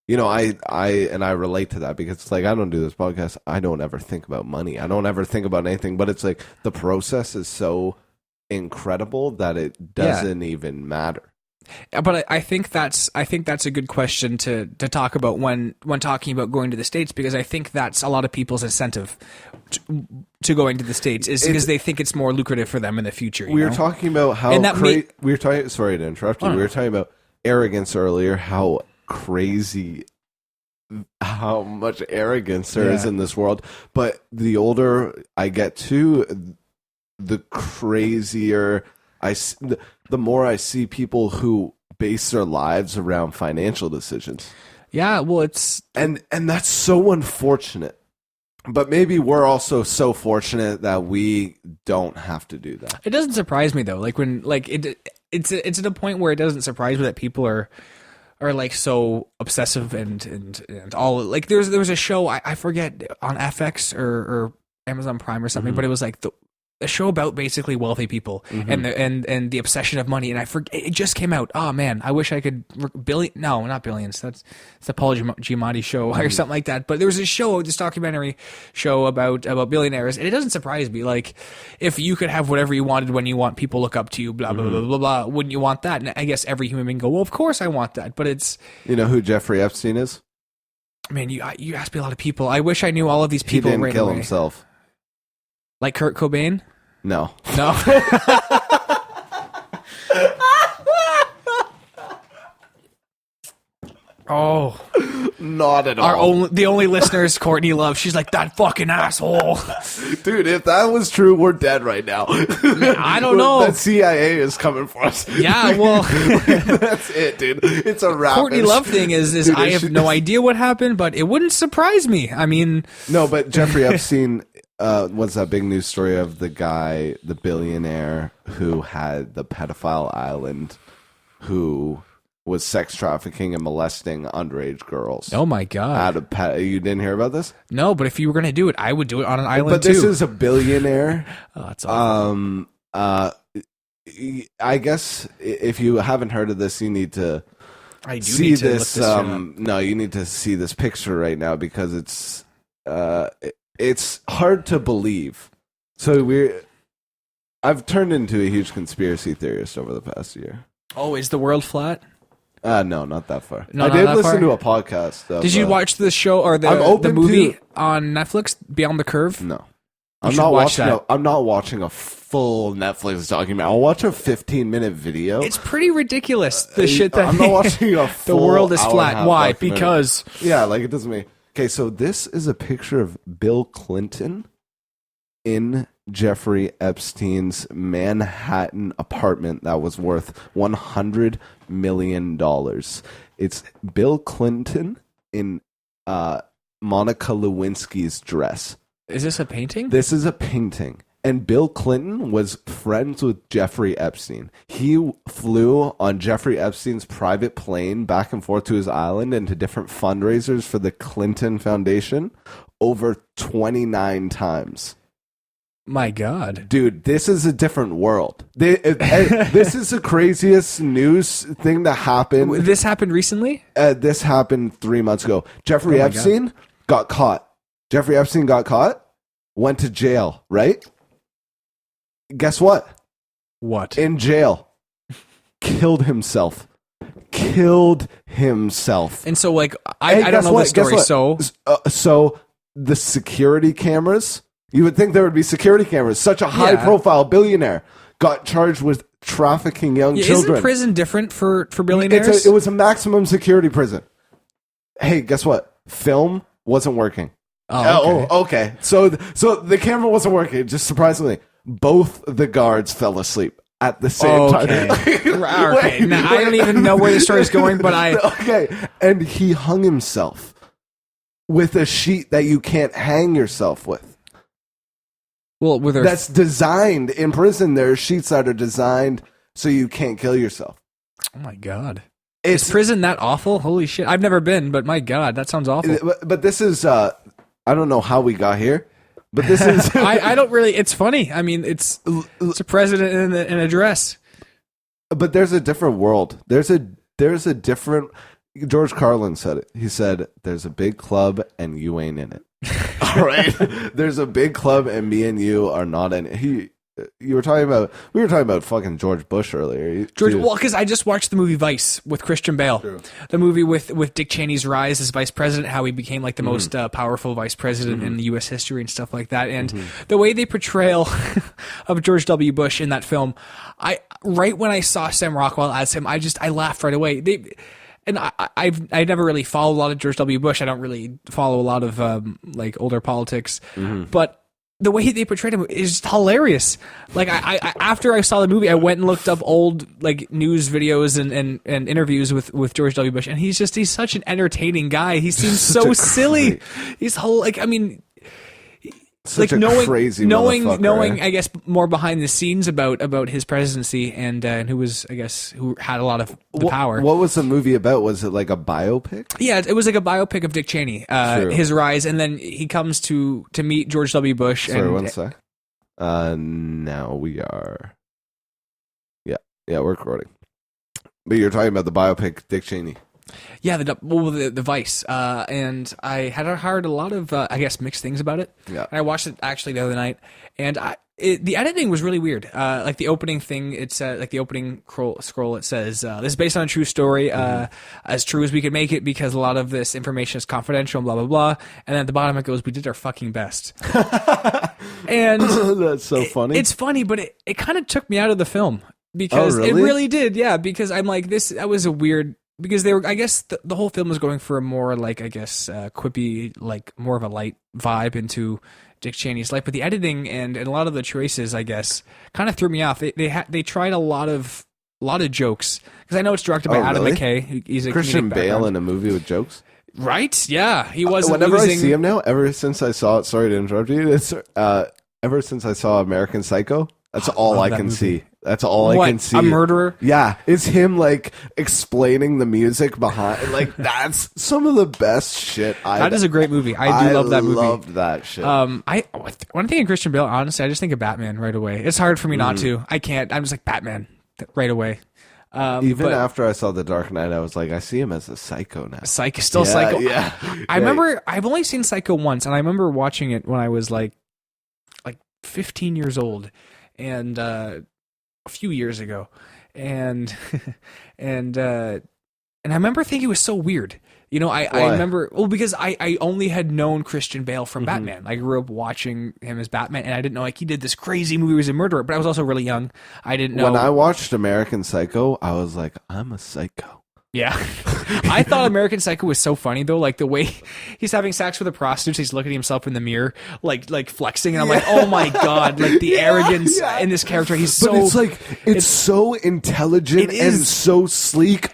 I relate to that, because it's like, I don't do this podcast. I don't ever think about money. I don't ever think about anything, but it's like the process is so incredible that it doesn't even matter. But I think that's a good question to talk about when talking about going to the States, because I think that's a lot of people's incentive to going to the States is because they think it's more lucrative for them in the future. We were talking about how we were talking. Sorry to interrupt you. We were talking about arrogance earlier. How crazy, how much arrogance there is in this world. But the older I get to, the crazier the more I see people who base their lives around financial decisions. Yeah, well, it's and that's so unfortunate. But maybe we're also so fortunate that we don't have to do that. It doesn't surprise me though. it's at a point where it doesn't surprise me that people are like so obsessive and all like there was a show I forget on FX or Amazon Prime or something, but it was like a show about basically wealthy people and the obsession of money. And I forget, it just came out. Oh man, I wish I could no, not billions. That's the Paul Giamatti show or something like that. But there was this documentary show about billionaires, and it doesn't surprise me. Like, if you could have whatever you wanted when you want people look up to you, blah blah blah blah blah, wouldn't you want that? And I guess every human being go, well, of course I want that. But it's, you know who Jeffrey Epstein is? Man, you asked me a lot of people. I wish I knew all of these people. He didn't right kill away. himself. Like Kurt Cobain? No. Oh, not at all. The only listeners Courtney loves. She's like, that fucking asshole. Dude, if that was true, we're dead right now. I don't know. That CIA is coming for us. Yeah, well, that's it, dude. It's a wrap. Courtney Love thing is dude, I have no idea what happened, but it wouldn't surprise me. I mean, no, but Jeffrey Epstein was that big news story of the guy, the billionaire who had the pedophile island, who was sex trafficking and molesting underage girls. Oh my god! You didn't hear about this? No, but if you were going to do it, I would do it on an island but too. This is a billionaire. Oh, that's awful. I guess if you haven't heard of this, you need to. I do see need to this. Look this No, you need to see this picture right now because it's hard to believe. So I've turned into a huge conspiracy theorist over the past year. Oh, is the world flat? No, not that far. No, I not did that listen far? to a podcast. Did you watch the show or the movie on Netflix, Beyond the Curve? No. I'm not watching a full Netflix documentary. I'll watch a 15-minute video. It's pretty ridiculous. The shit that I'm not watching a full the world is flat. Why? documentary. Because like it doesn't mean. Okay, so this is a picture of Bill Clinton in Jeffrey Epstein's Manhattan apartment that was worth $100 million. It's Bill Clinton in Monica Lewinsky's dress. Is this a painting? This is a painting. And Bill Clinton was friends with Jeffrey Epstein. He flew on Jeffrey Epstein's private plane back and forth to his island and to different fundraisers for the Clinton Foundation over 29 times. My God. Dude, this is a different world. This is the craziest news thing that happened. This happened recently? This happened 3 months ago. Jeffrey Epstein got caught. Jeffrey Epstein got caught, went to jail, right? Guess what? What? In jail. Killed himself. And so, like, I don't know the story, so the security cameras, you would think there would be security cameras. Such a high-profile billionaire got charged with trafficking young children. Isn't prison different for billionaires? It was a maximum security prison. Hey, guess what? Film wasn't working. Oh, okay. So the camera wasn't working. Just surprisingly, both the guards fell asleep at the same time. Okay. Now, I don't even know where the story's going, but okay. And he hung himself with a sheet that you can't hang yourself with. Well, that's designed in prison. There are sheets that are designed so you can't kill yourself. Oh my God. Is prison that awful? Holy shit. I've never been, but my God, that sounds awful. But this is, I don't know how we got here, but this is... I don't really... It's funny. I mean, it's a president in an address. But there's a different world. There's a different... George Carlin said it. He said, there's a big club and you ain't in it. All right? There's a big club and me and you are not in it. We were talking about fucking George Bush earlier. Well, because I just watched the movie Vice with Christian Bale. True. The movie with Dick Cheney's rise as vice president, how he became like the most powerful vice president in the U.S. history and stuff like that. And the way they portrayal of George W. Bush in that film, right when I saw Sam Rockwell as him, I laughed right away. I never really followed a lot of George W. Bush. I don't really follow a lot of like older politics, but the way they portrayed him is just hilarious. Like I after I saw the movie, I went and looked up old like news videos and interviews with George W. Bush, and he's such an entertaining guy. He seems so silly. He's like, I mean, Such like a crazy motherfucker, knowing eh? I guess more behind the scenes about his presidency and who had a lot of the power. What was the movie about? Was it like a biopic? Yeah, it was like a biopic of Dick Cheney, True. his rise, and then he comes to meet George W. Bush. Sorry, one sec. Now we are. Yeah, we're recording. But you're talking about the biopic Dick Cheney. Yeah, the Vice, and I had heard a lot of I guess mixed things about it. Yeah, and I watched it actually the other night, and the editing was really weird. Like the opening thing, it's like the opening scroll. It says this is based on a true story, as true as we could make it, because a lot of this information is confidential, and blah blah blah. And then at the bottom it goes, "We did our fucking best." And that's so funny. It's funny, but it kind of took me out of the film because really? it really did. Yeah, because I'm like this. That was a weird. Because they were, I guess, the whole film was going for a more like, I guess, quippy, like more of a light vibe into Dick Cheney's life. But the editing and a lot of the choices, I guess, kind of threw me off. They tried a lot of jokes, because I know it's directed by Adam really? McKay. He's a Christian comedic Bale background. in a movie with jokes. Right? Yeah, he was. Whenever losing... I see him now, ever since I saw it, sorry to interrupt you. It's ever since I saw American Psycho, that's all I can see. That's all I can see. A murderer? Yeah, it's him like explaining the music behind. Like that's some of the best shit. That is a great movie. I do love that movie. I loved that shit. When I think of Christian Bale, honestly, I just think of Batman right away. It's hard for me not to. I can't. I'm just like Batman right away. Even after I saw The Dark Knight, I was like, I see him as a psycho now. Still yeah, Psycho. Yeah. I remember I've only seen Psycho once, and I remember watching it when I was like 15 years old, and a few years ago, and and I remember thinking it was so weird. You know, I remember, because I only had known Christian Bale from Batman. I grew up watching him as Batman, and I didn't know like he did this crazy movie, he was a murderer, but I was also really young. I didn't know. When I watched American Psycho, I was like, I'm a psycho. Yeah. I thought American Psycho was so funny though, like the way he's having sex with a prostitute, he's looking at himself in the mirror, like flexing, and I'm like, oh my god, like the arrogance in this character. He's so, but it's like it's so intelligent and so sleek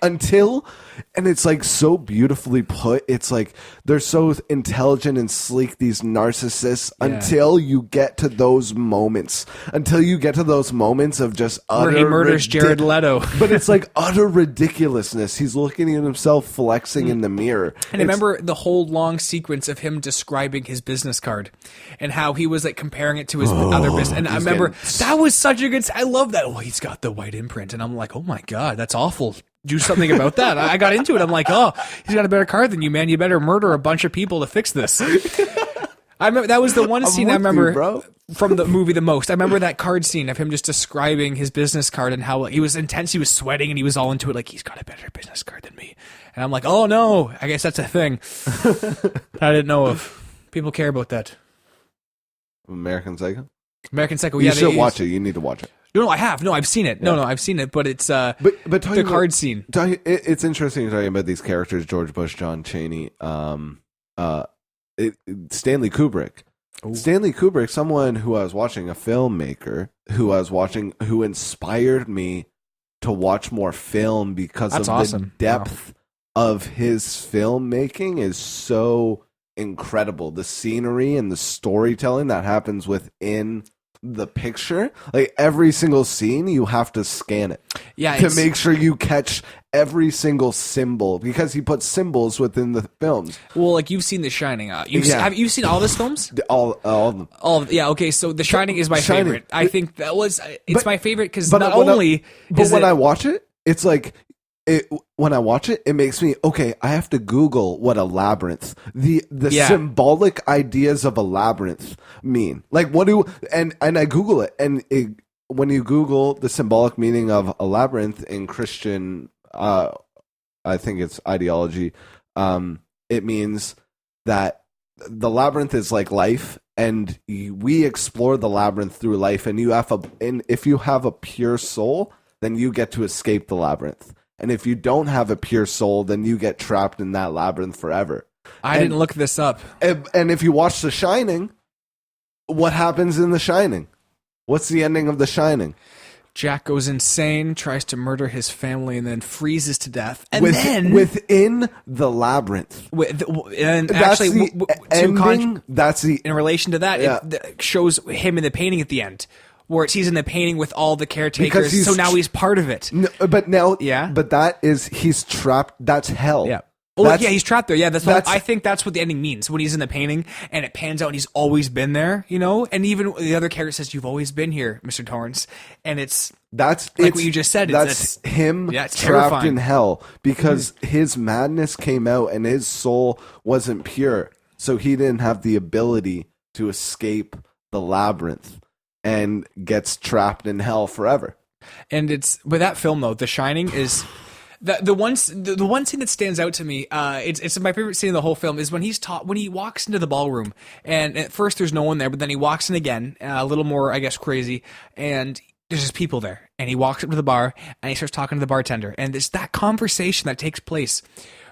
and it's like so beautifully put. It's like they're so intelligent and sleek, these narcissists, until you get to those moments. Until you get to those moments of just utter where he murders Jared Leto. But it's like utter ridiculousness. He's looking at himself flexing in the mirror. And I remember the whole long sequence of him describing his business card and how he was like comparing it to his other business. And I remember that was such a good. I love that. Oh, he's got the white imprint, and I'm like, oh my god, that's awful. Do something about that. I got into it. I'm like, oh, he's got a better card than you, man. You better murder a bunch of people to fix this. I remember that was the one scene I remember from the movie the most. I remember that card scene of him just describing his business card and how he was intense, he was sweating, and he was all into it. Like, he's got a better business card than me. And I'm like, oh no, I guess that's a thing. I didn't know if people care about that. American Psycho? American Psycho. You should watch it. You need to watch it. No, I have. No, I've seen it. No, I've seen it, but it's but the card scene. It's interesting talking about these characters: George Bush, John Cheney, Stanley Kubrick. Ooh. Stanley Kubrick, someone who I was watching, a filmmaker who inspired me to watch more film because the depth of his filmmaking is so incredible. The scenery and the storytelling that happens within the picture, like every single scene, you have to scan it to make sure you catch every single symbol, because he puts symbols within the films. Well, like you've seen The Shining. Have you seen all his films? All of them. Yeah. Okay. So The Shining is my favorite. I think that was my favorite because when I watch it, it's like. When I watch it, it makes me I have to Google what a labyrinth, the symbolic ideas of a labyrinth mean. Like and I Google it, and when you Google the symbolic meaning of a labyrinth in Christian, I think it's ideology. It means that the labyrinth is like life, and we explore the labyrinth through life. And if you have a pure soul, then you get to escape the labyrinth. And if you don't have a pure soul, then you get trapped in that labyrinth forever. I didn't look this up. And if you watch The Shining, what happens in The Shining? What's the ending of The Shining? Jack goes insane, tries to murder his family, and then freezes to death. And within the labyrinth. And That's actually, the ending. That's the in relation to that, it shows him in the painting at the end, where he's in the painting with all the caretakers. So now he's part of it. But that is, he's trapped. That's hell. Yeah. Oh, yeah, he's trapped there. Yeah, I think that's what the ending means when he's in the painting and it pans out and he's always been there, you know? And even the other character says, "You've always been here, Mr. Torrance." And that's what you just said. That's him it's trapped terrifying. in hell because his madness came out and his soul wasn't pure. So he didn't have the ability to escape the labyrinth and gets trapped in hell forever. And but that film though, The Shining is the one scene that stands out to me. It's my favorite scene of the whole film is when he walks into the ballroom, and at first there's no one there, but then he walks in again, a little more, I guess, crazy, and there's just people there, and he walks up to the bar and he starts talking to the bartender, and it's that conversation that takes place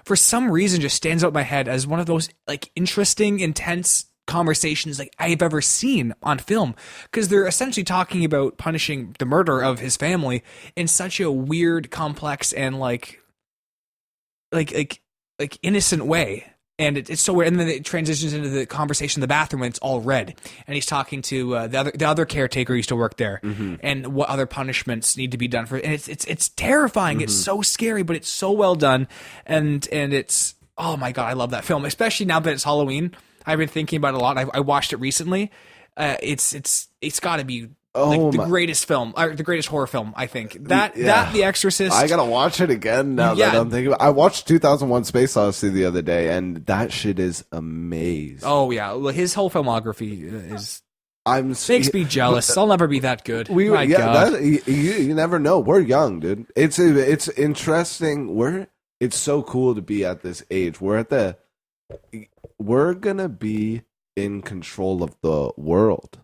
for some reason just stands out in my head as one of those like interesting, intense conversations like I've ever seen on film, because they're essentially talking about punishing the murder of his family in such a weird, complex, and like innocent way. And it's so weird. And then it transitions into the conversation in the bathroom when it's all red, and he's talking to the other caretaker who used to work there, and what other punishments need to be done for it. And it's terrifying. It's so scary, but it's so well done. And it's, oh my God, I love that film, especially now that it's Halloween. I've been thinking about it a lot. I watched it recently. It's got to be the greatest film, or the greatest horror film, I think. That The Exorcist. I gotta watch it again now that I'm thinking about it. I watched 2001: Space Odyssey the other day, and that shit is amazing. Oh yeah, his whole filmography makes me jealous. I'll never be that good. My God. You never know. We're young, dude. It's interesting. It's so cool to be at this age. We're gonna be in control of the world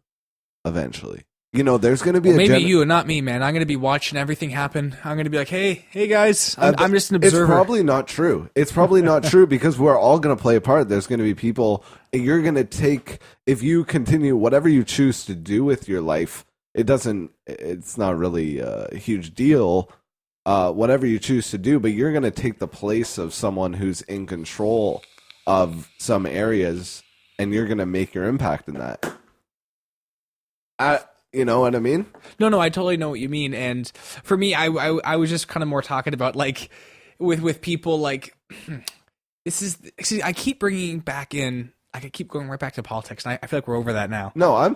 eventually. You know, there's gonna be maybe you and not me, man. I'm gonna be watching everything happen. I'm gonna be like, hey guys, I'm just an observer. It's probably not true. It's probably not true because we're all gonna play a part. There's gonna be people. You're gonna take, if you continue whatever you choose to do with your life. It's not really a huge deal. Whatever you choose to do, but you're gonna take the place of someone who's in control of some areas, and you're gonna make your impact in that. You know what I mean? No, I totally know what you mean. And for me, I was just kind of more talking about like with people like I keep bringing back in. I could keep going right back to politics, and I feel like we're over that now. No, I'm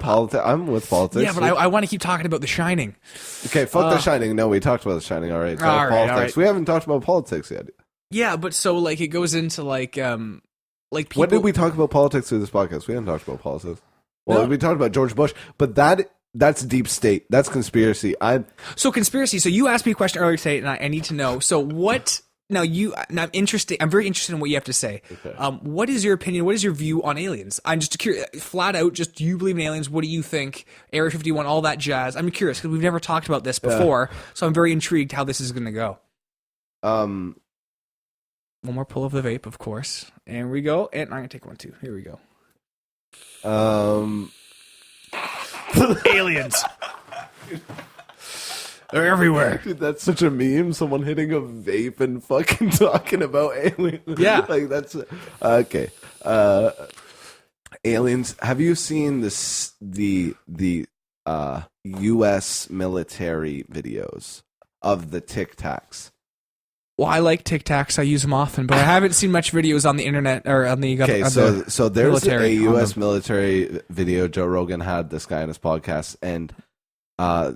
with politics. Yeah, but I want to keep talking about The Shining. Okay, fuck The Shining. No, we talked about The Shining already. All right. We haven't talked about politics yet. Yeah, but so like it goes into like people. When did we talk about politics through this podcast? We haven't talked about politics. Well, we talked about George Bush, but that's deep state. That's conspiracy. So conspiracy. So you asked me a question earlier today, and I need to know. So what? Now I'm interested. I'm very interested in what you have to say. Okay. What is your opinion? What is your view on aliens? I'm just curious, flat out. Just, do you believe in aliens? What do you think? Area 51, all that jazz. I'm curious because we've never talked about this before, so I'm very intrigued how this is going to go. One more pull of the vape, of course, and we go. And I'm gonna take one too. Here we go. Aliens. They're everywhere. Dude, that's such a meme. Someone hitting a vape and fucking talking about aliens. Yeah. Like, that's... Okay. Aliens. Have you seen the U.S. military videos of the Tic Tacs? Well, I like Tic Tacs. I use them often, but I haven't seen much videos on the internet or on the. Okay, so there's a U.S. military video. Joe Rogan had this guy on his podcast, and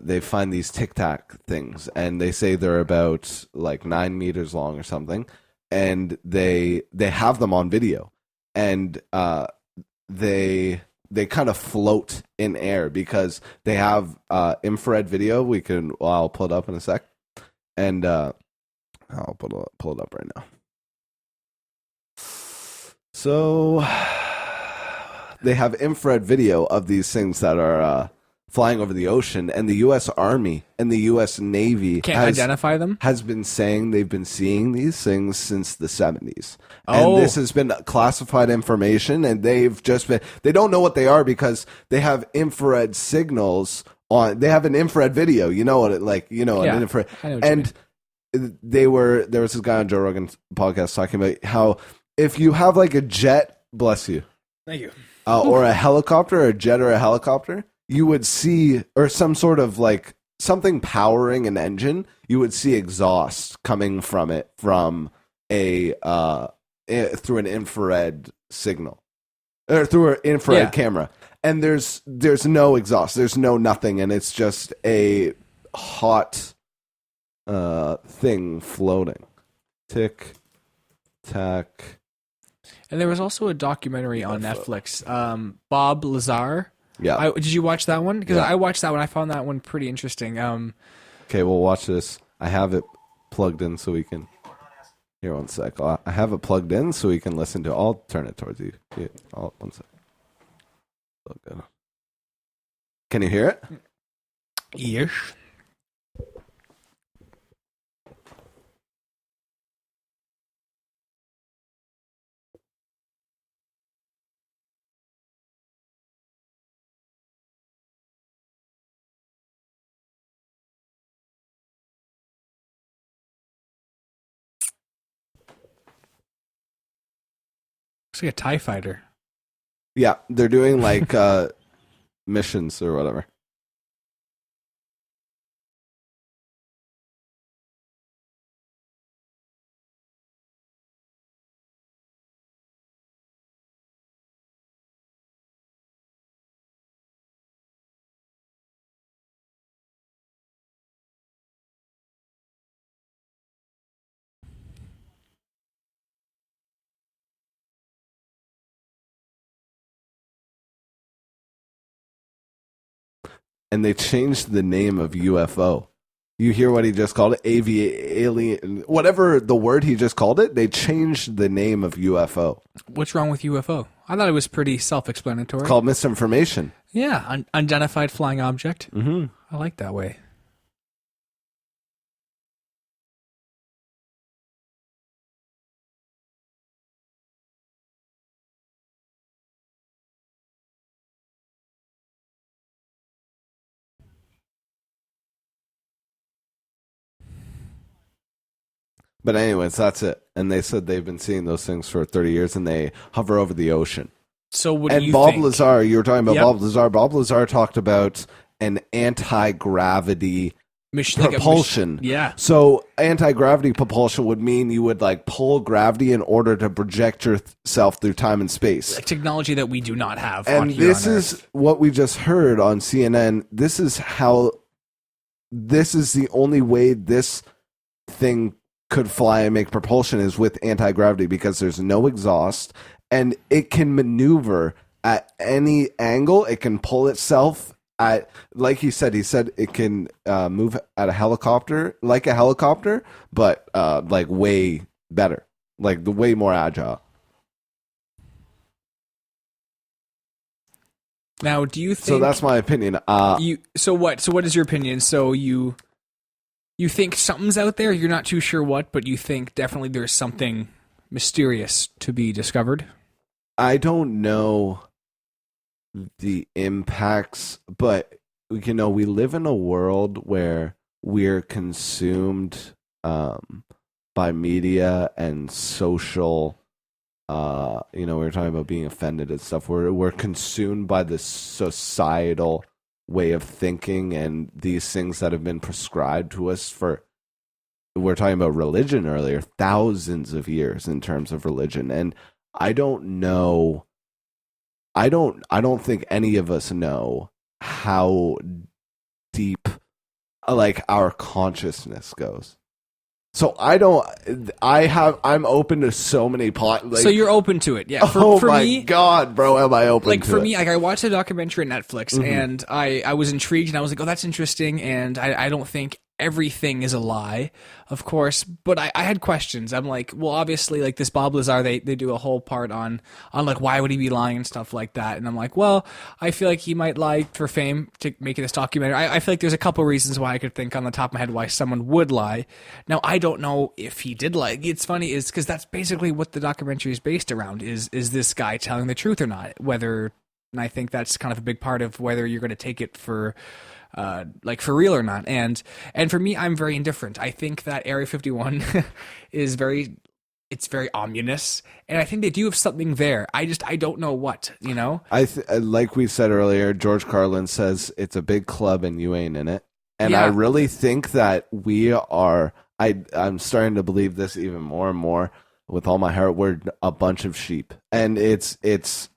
they find these Tic Tac things, and they say they're about like 9 meters long or something, and they have them on video, and they kind of float in air because they have infrared video. I'll pull it up in a sec, and. I'll pull it up right now. So they have infrared video of these things that are flying over the ocean, and the U.S. Army and the U.S. Navy Can't identify them? has been saying they've been seeing these things since the 70s. Oh. And this has been classified information, and they don't know what they are because they have infrared signals on. They have an infrared video. You know what it Yeah, an infrared. I know what you And there was this guy on Joe Rogan's podcast talking about how if you have like a jet, bless you, Thank you. or a helicopter, a jet or a helicopter, you would see, or some sort of like something powering an engine, you would see exhaust coming from it from through an infrared signal or through an infrared camera. And there's no exhaust, there's no nothing, and it's just a hot thing floating. Tick tack. And there was also a documentary on Netflix, Bob Lazar. Yeah. Did you watch that one? Because Yeah. I watched that one. I found that one pretty interesting. Okay, we'll watch this. I have it plugged in so we can. Here, one sec. I have it plugged in so we can listen to. I'll turn it towards you. Yeah, one sec. So good. Can you hear it? Yes. Looks like a TIE fighter. Yeah, they're doing like missions or whatever. And they changed the name of UFO. You hear what he just called it? Alien, whatever the word he just called it, they changed the name of UFO. What's wrong with UFO? I thought it was pretty self-explanatory. It's called misinformation. Yeah, unidentified flying object. Mm-hmm. I like that way. But anyways, that's it. And they said they've been seeing those things for 30 years, and they hover over the ocean. So what do And you Bob think? Lazar, you were talking about Yep. Bob Lazar. Bob Lazar talked about an anti-gravity propulsion. Yeah. So anti-gravity propulsion would mean you would like pull gravity in order to project yourself through time and space. Technology that we do not have. And this is what we just heard on CNN. This is the only way this thing could fly and make propulsion is with anti-gravity, because there's no exhaust and it can maneuver at any angle. It can pull itself at, like he said it can move at a helicopter, but like way better, like the way more agile. Now, do you think? So that's my opinion. So what? So what is your opinion? So you think something's out there? You're not too sure what, but you think definitely there's something mysterious to be discovered. I don't know the impacts, but we live in a world where we're consumed by media and social. We were talking about being offended and stuff. We're consumed by this societal way of thinking and these things that have been prescribed to us for. We're talking about religion earlier, thousands of years in terms of religion, and I don't know. I don't think any of us know how deep like our consciousness goes. So I'm open to so many so you're open to it, yeah. For my me, God, bro, am I open like to for it? me, like I watched a documentary on Netflix and I was intrigued and I was like, oh, that's interesting, and I don't think everything is a lie, of course. But I had questions. I'm like, well, obviously, like this Bob Lazar, they do a whole part on like why would he be lying and stuff like that. And I'm like, well, I feel like he might lie for fame to make this documentary. I feel like there's a couple reasons why I could think on the top of my head why someone would lie. Now, I don't know if he did lie. It's funny is because that's basically what the documentary is based around. Is this guy telling the truth or not? And I think that's kind of a big part of whether you're going to take it for for real or not. And for me, I'm very indifferent. I think that Area 51 is very ominous, and I think they do have something there. I don't know what, you know? Like we said earlier, George Carlin says it's a big club and you ain't in it. And Yeah. I really think that we are, I'm starting to believe this even more and more with all my heart. We're a bunch of sheep. And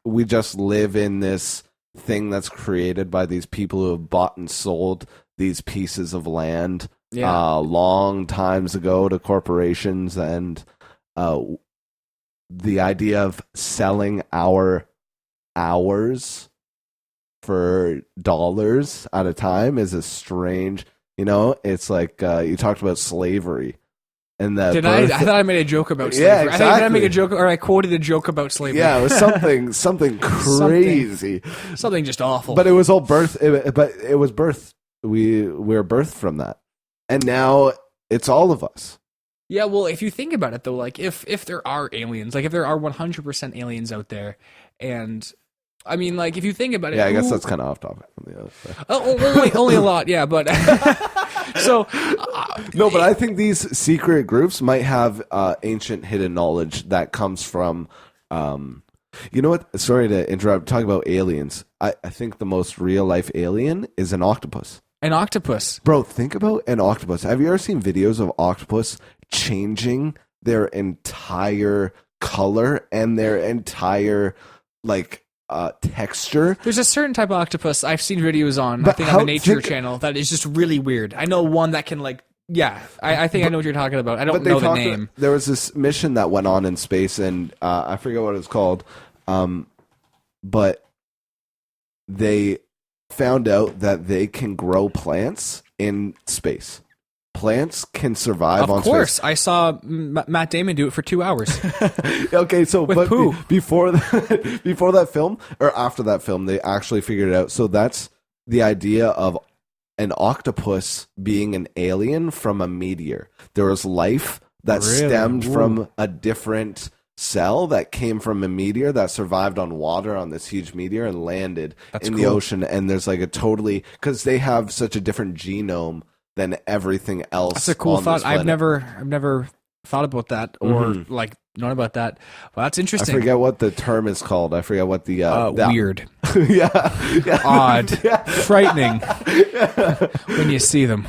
we just live in this thing that's created by these people who have bought and sold these pieces of land long times ago to corporations, and the idea of selling our hours for dollars at a time is a strange, it's like you talked about slavery. And I thought I made a joke about slavery. Yeah, exactly. I think I made a joke, or I quoted a joke about slavery. Yeah, it was something crazy. Something just awful. But it was all birth. But it was birth. We were birthed from that, and now it's all of us. Yeah, well, if you think about it though, like if there are aliens, like if there are 100% aliens out there, and I mean, like if you think about it, I guess that's kind of off topic from the other stuff. Only a lot, yeah, but so no, but I think these secret groups might have ancient hidden knowledge that comes from. You know what? Sorry to interrupt. Talking about aliens, I think the most real life alien is an octopus. An octopus, bro. Think about an octopus. Have you ever seen videos of octopus changing their entire color and their entire texture? There's a certain type of octopus I've seen videos on. I think on the Nature Channel that is just really weird. I know one that can I think I know what you're talking about. I don't know the name. There was this mission that went on in space, and I forget what it was called, but they found out that they can grow plants in space. Plants can survive on space. Of course. I saw Matt Damon do it for 2 hours. Okay, so with poo. Before that film, or after that film, they actually figured it out. So that's the idea of an octopus being an alien from a meteor. There was life that stemmed from a different cell that came from a meteor that survived on water on this huge meteor and landed the ocean. And there's because they have such a different genome than everything else. That's a cool thought. I've never thought about that or known about that. Well, that's interesting. I forget what the term is called. I forget what the weird. yeah. Odd. Frightening. When you see them.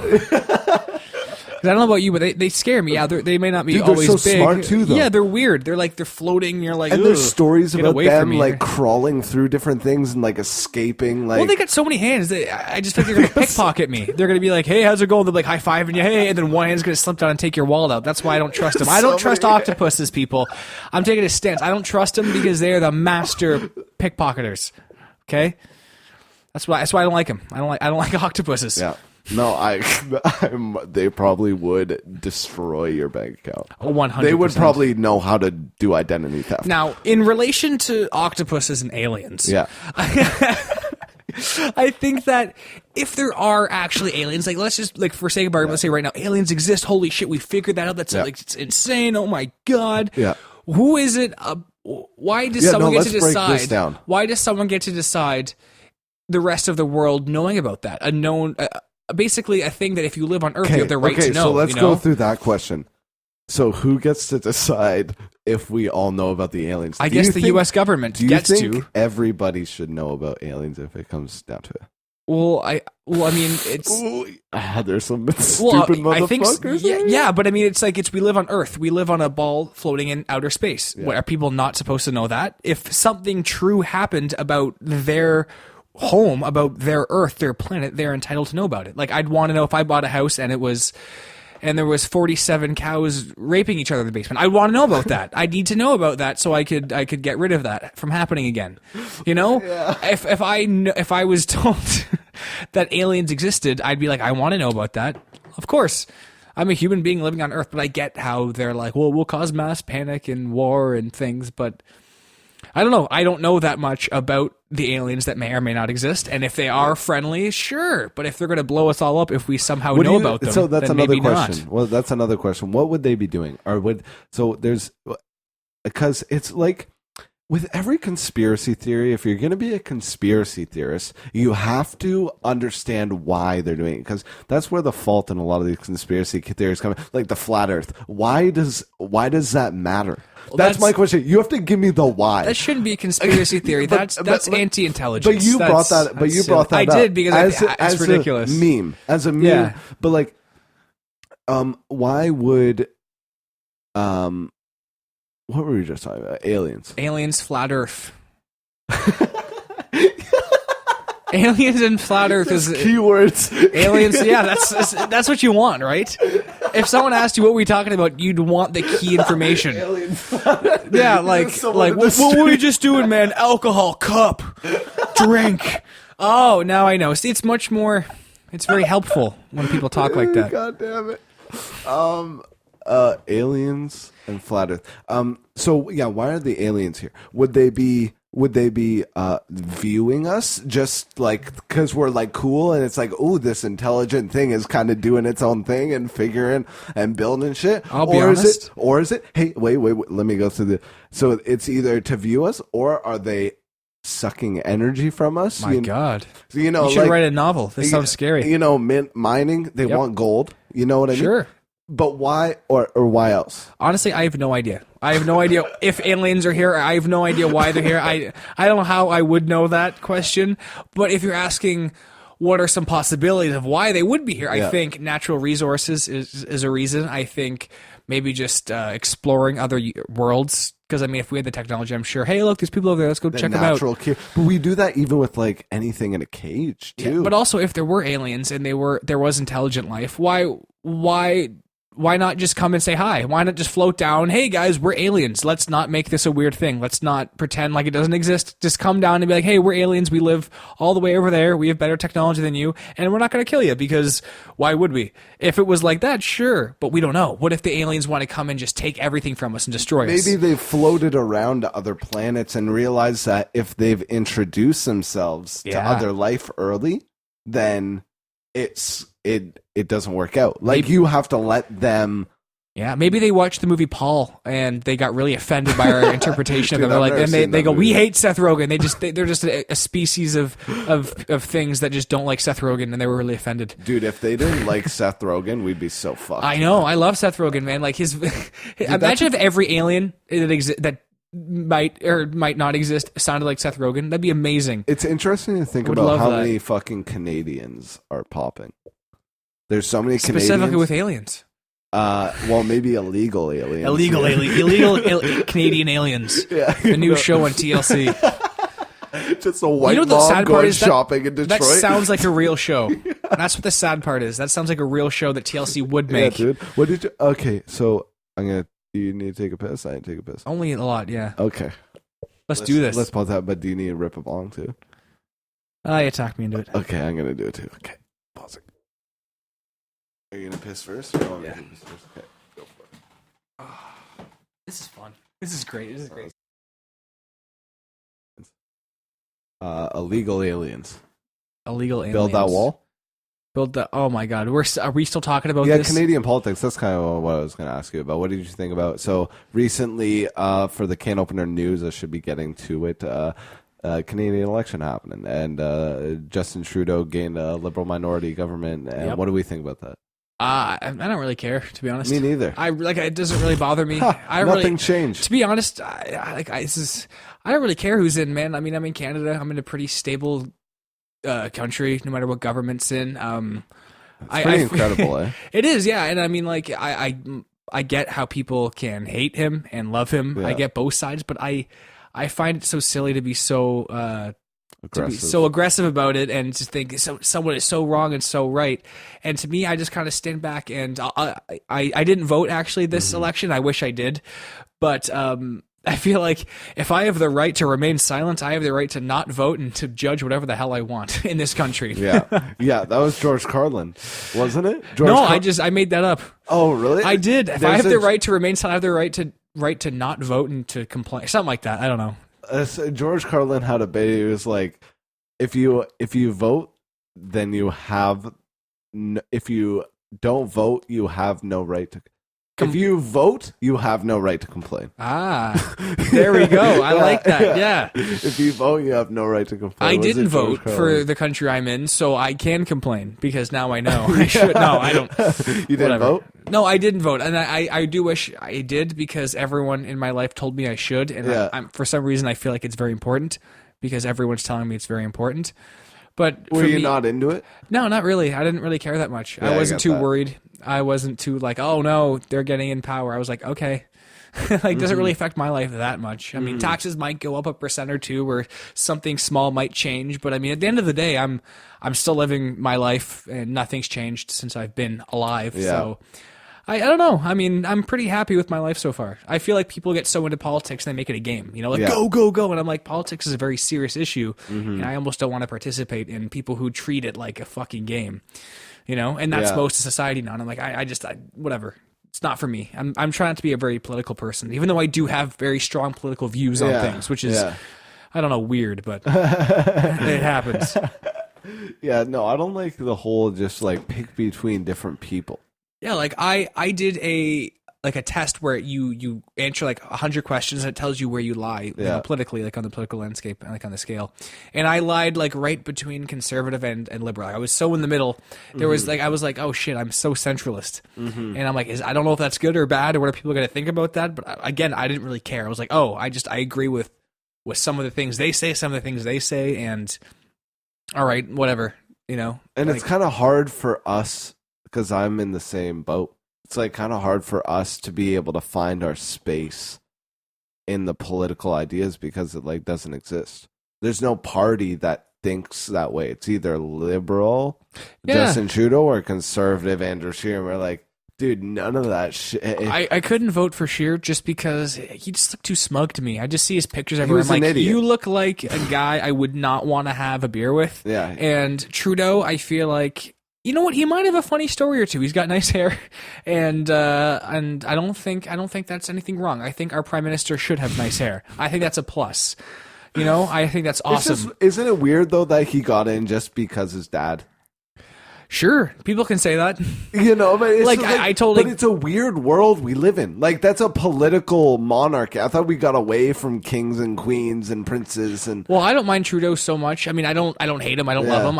I don't know about you, but they scare me. Yeah, they may not be always they're so big. smart too, though. Yeah, they're weird. They're floating. You're like, and there's stories about them me. Crawling through different things and escaping. Well, they got so many hands. I just think they're gonna pickpocket me. They're gonna be like, "Hey, how's it going?" They'll be high fiving you, "Hey," and then one hand's gonna slip down and take your wallet out. That's why I don't trust them. I don't trust octopuses, people. I'm taking a stance. I don't trust them because they are the master pickpocketers. Okay, that's why I don't like them. I don't like octopuses. Yeah. No, they probably would destroy your bank account. 100%. They would probably know how to do identity theft. Now, in relation to octopuses and aliens, yeah, I think that if there are actually aliens, let's just for sake of argument, let's say right now aliens exist. Holy shit, we figured that out. That's it's insane. Oh my god. Yeah. Who is it? Why does someone get to decide? Why does someone get to decide the rest of the world knowing about that? Basically a thing that if you live on Earth, you have the right to know. So let's go through that question. So who gets to decide if we all know about the aliens? I guess the U.S. government gets to. Do you think everybody should know about aliens if it comes down to it? Well, I mean, it's there's some stupid motherfuckers. Yeah, but I mean, it's we live on Earth. We live on a ball floating in outer space. Yeah. Are people not supposed to know that? If something true happened about their home, about their Earth, their planet, they're entitled to know about it. I'd want to know if I bought a house and there was 47 cows raping each other in the basement. I want to know about that. I need to know about that so I could get rid of that from happening again. Yeah. If I was told that aliens existed, I'd be like, I want to know about that. of course. I'm a human being living on Earth, but I get how they're like, well, we'll cause mass panic and war and things, but I don't know. I don't know that much about the aliens that may or may not exist, and if they are friendly, sure. But if they're going to blow us all up, if we somehow know about them, so that's then another maybe question. not. Well, that's another question. What would they be doing? Because it's like with every conspiracy theory, if you're going to be a conspiracy theorist, you have to understand why they're doing it, because that's where the fault in a lot of these conspiracy theories come in. Like the flat Earth. Why does that matter? Well, that's my question. You have to give me the why. That shouldn't be a conspiracy theory. That's anti-intelligence. But you brought that. But you brought that. I up did because it's ridiculous. As a meme. Yeah. But like, why would what were we just talking about? Aliens, flat Earth. Aliens and flat Earth is keywords. Aliens, yeah, that's what you want, right? If someone asked you what we're talking about, you'd want the key information. Aliens. Yeah, like what were we just doing, man? Alcohol, cup, drink. Oh, now I know. See, it's much more. It's very helpful when people talk like that. God damn it. Aliens and flat Earth. So yeah, why are the aliens here? Would they be viewing us just like because we're like cool and it's like, oh, this intelligent thing is kind of doing its own thing and figuring and building shit? I'll be honest. Or is it? Hey, wait. Let me go through so it's either to view us or are they sucking energy from us? My God. So, you should write a novel. This sounds scary. Mining, they want gold. You know what I mean? Sure. But why or why else? Honestly, I have no idea. I have no idea if aliens are here. I have no idea why they're here. I don't know how I would know that question. But if you're asking what are some possibilities of why they would be here, I think natural resources is a reason. I think maybe just exploring other worlds. Because, I mean, if we had the technology, I'm sure, hey, look, there's people over there. Let's go check them out. But we do that even with, like, anything in a cage, too. Yeah, but also, if there were aliens and there was intelligent life, why not just come and say hi? Why not just float down? Hey guys, we're aliens. Let's not make this a weird thing. Let's not pretend like it doesn't exist. Just come down and be like, hey, we're aliens. We live all the way over there. We have better technology than you, and we're not going to kill you because why would we? If it was like that, sure, but we don't know. What if the aliens want to come and just take everything from us and destroy us? Maybe they've floated around to other planets and realized that if they've introduced themselves to other life early, then it doesn't work out. Like, you have to let them. Yeah, maybe they watched the movie Paul and they got really offended by our interpretation of them. They're like, and they go, we hate Seth Rogen. They're just a species of things that just don't like Seth Rogen, and they were really offended. Dude, if they didn't like Seth Rogen, we'd be so fucked. I know. I love Seth Rogen, man. Like imagine if every alien that might or might not exist sounded like Seth Rogen. That'd be amazing. It's interesting to think about how many fucking Canadians are popping. There's so many Canadians. Specifically with aliens. Well, maybe illegal aliens. Illegal Canadian aliens. Yeah, the new show on TLC. Just a white mom going shopping in Detroit. That sounds like a real show. Yeah. That's what the sad part is. That sounds like a real show that TLC would make. Yeah, dude. What did you? Okay, so do you need to take a piss? I need to take a piss. Only a lot, yeah. Okay. Let's do this. Let's pause that. But do you need to rip a bong too? Yeah, talk me into it. Okay, I'm gonna do it too. Okay, pause it. Are you gonna piss first? Or you want me to piss first? Okay, go for it. Oh, this is fun. This is great. Illegal aliens. Illegal aliens. Build that wall. Oh my God. Are we still talking about this? Yeah, Canadian politics. That's kind of what I was going to ask you about. What did you think about? So recently, for the can opener news, I should be getting to it. Canadian election happening, and Justin Trudeau gained a Liberal minority government. And what do we think about that? I don't really care, to be honest. Me neither. It doesn't really bother me. Nothing changed. To be honest, I don't really care who's in, man. I mean, I'm in Canada. I'm in a pretty stable country, no matter what government's in. It's pretty incredible, eh? It is, yeah. And I mean, like, I get how people can hate him and love him. Yeah. I get both sides, but I find it so silly to be so aggressive about it and to think someone is so wrong and so right. And to me, I just kind of stand back and I didn't vote actually this election. I wish I did, but I feel like if I have the right to remain silent, I have the right to not vote and to judge whatever the hell I want in this country. Yeah, that was George Carlin, wasn't it? I made that up. Oh, really? I did. If I have the right to remain silent, I have the right to not vote and to complain, something like that. I don't know. George Carlin had a bit. He was like, if you vote, then you have. If you don't vote, you have no right to. If you vote, you have no right to complain. Ah, there we go. I like that. Yeah. If you vote, you have no right to complain. I didn't vote for the country I'm in, so I can complain because now I know I should. No, I don't. You didn't vote? No, I didn't vote, and I do wish I did because everyone in my life told me I should, and I'm for some reason I feel like it's very important because everyone's telling me it's very important. But were you not into it? No, not really. I didn't really care that much. Yeah, I wasn't too worried. I wasn't too like, oh no, they're getting in power. I was like, okay. Like, doesn't really affect my life that much. I mean, taxes might go up 1% or 2%, or something small might change. But I mean, at the end of the day, I'm still living my life, and nothing's changed since I've been alive. Yeah. So I don't know. I mean, I'm pretty happy with my life so far. I feel like people get so into politics and they make it a game. You know, like go, go, go. And I'm like, politics is a very serious issue, and I almost don't want to participate in people who treat it like a fucking game. You know, and that's most of society now. And I'm like, I whatever. It's not for me. I'm trying not to be a very political person, even though I do have very strong political views on things, which is, I don't know, weird, but it happens. Yeah, no, I don't like the whole just like pick between different people. Yeah, like I did a test where you answer like 100 questions and it tells you where you lie, you know, politically, like on the political landscape, like on the scale. And I lied like right between conservative and liberal. I was so in the middle. There was like, I was like, oh shit, I'm so centralist. And I'm like, I don't know if that's good or bad or what are people going to think about that. But again, I didn't really care. I was like, oh, I agree with some of the things they say, some of the things they say, and all right, whatever, you know. And like, it's kind of hard for us because I'm in the same boat. It's like kind of hard for us to be able to find our space in the political ideas because it like doesn't exist. There's no party that thinks that way. It's either liberal, Justin Trudeau, or conservative, Andrew Scheer. We're like, dude, none of that shit. I couldn't vote for Scheer just because he just looked too smug to me. I just see his pictures everywhere. I'm like, idiot. You look like a guy I would not want to have a beer with. Yeah. And Trudeau, I feel like, you know what? He might have a funny story or two. He's got nice hair, and I don't think that's anything wrong. I think our prime minister should have nice hair. I think that's a plus. You know, I think that's awesome. Isn't it weird though that he got in just because his dad? Sure, people can say that. You know, but it's like, I totally. But it's a weird world we live in. Like, that's a political monarchy. I thought we got away from kings and queens and princes and. Well, I don't mind Trudeau so much. I mean, I don't hate him. I don't love him.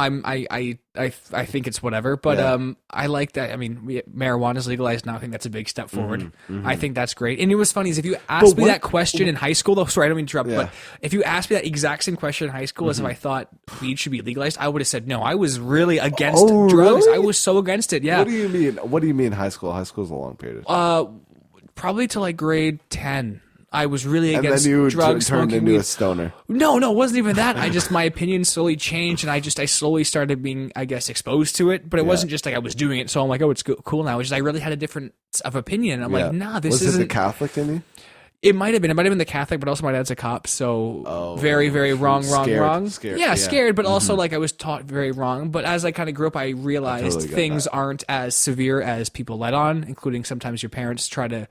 I think it's whatever. But I like that. I mean, marijuana is legalized now. I think that's a big step forward. I think that's great. And it was funny is if you asked me that question in high school, though. Sorry, I don't mean to interrupt. But if you asked me that exact same question in high school as if I thought weed should be legalized, I would have said no. I was really against drugs. Really? I was so against it. Yeah. What do you mean? What do you mean high school? High school is a long period of time. Probably to like grade 10. I was really against drugs. And then you drugs, turned into weed. a stoner. No, it wasn't even that. My opinion slowly changed, and I slowly started being, I guess, exposed to it. But it wasn't just like I was doing it, so I'm like, oh, it's cool now. It's just I really had a different of opinion. I'm like, nah, this isn't. Was it the Catholic in you? It might have been. It might have been the Catholic, but also my dad's a cop, so very, very wrong. Scared. Yeah, scared, but also like I was taught very wrong. But as I kind of grew up, I realized things aren't as severe as people let on, including sometimes your parents try to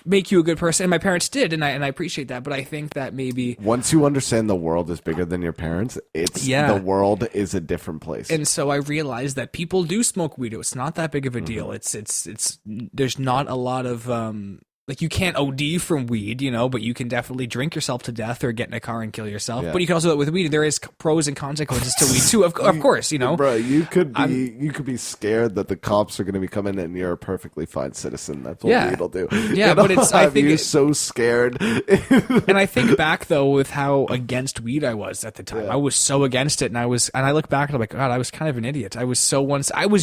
make you a good person. And my parents did, and I appreciate that. But I think that maybe once you understand the world is bigger than your parents, the world is a different place. And so I realized that people do smoke weed. It's not that big of a deal. It's there's not a lot of like, you can't OD from weed, you know, but you can definitely drink yourself to death or get in a car and kill yourself. Yeah. But you can also do it with weed. There is pros and consequences to weed too, of course, you know. Bro, you could be scared that the cops are going to be coming and you're a perfectly fine citizen. That's what weed will do. Yeah, but I think you're so scared. And I think back though with how against weed I was at the time. Yeah. I was so against it, and I look back and I'm like, God, I was kind of an idiot. I was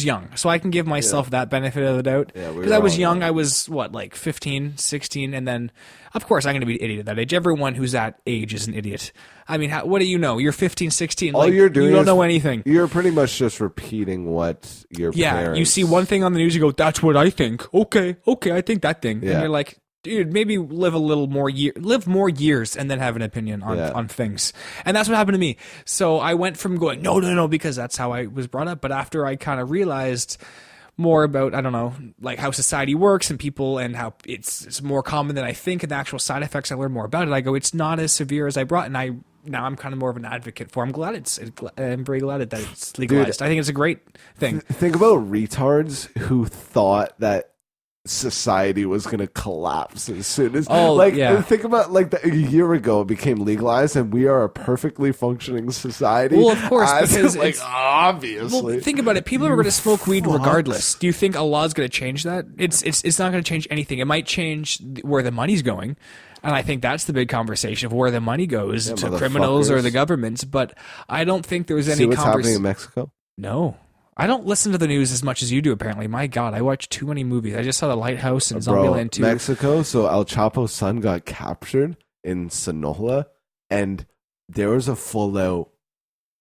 young, so I can give myself that benefit of the doubt. Because I was young. I was like 15. 16, and then of course I'm going to be an idiot at that age. Everyone who's that age is an idiot. I mean, what do you know? You're 15, 16. All you're doing, you don't know anything. You're pretty much just repeating what your parents. You see one thing on the news, you go, "That's what I think." Okay, I think that thing, and you're like, dude, maybe live more years and then have an opinion on things. And that's what happened to me. So I went from going, no, because that's how I was brought up. But after I kind of realized more about, I don't know, like how society works and people and how it's more common than I think, and the actual side effects, I learned more about it. I go, it's not as severe as I brought. And now I'm kind of more of an advocate for. I'm very glad that it's legalized. Dude, I think it's a great thing. Think about retards who thought that society was going to collapse as soon as think about a year ago it became legalized and we are a perfectly functioning society. Well, of course, because obviously. Well, think about it. People are going to smoke weed regardless. Do you think a law is going to change that? It's not going to change anything. It might change where the money's going. And I think that's the big conversation of where the money goes to criminals or the governments. But I don't think there was any conversation. See what's happening in Mexico? No. I don't listen to the news as much as you do, apparently. My God, I watch too many movies. I just saw The Lighthouse and Zombieland 2. Mexico, so El Chapo's son got captured in Sinaloa, and there was a full-out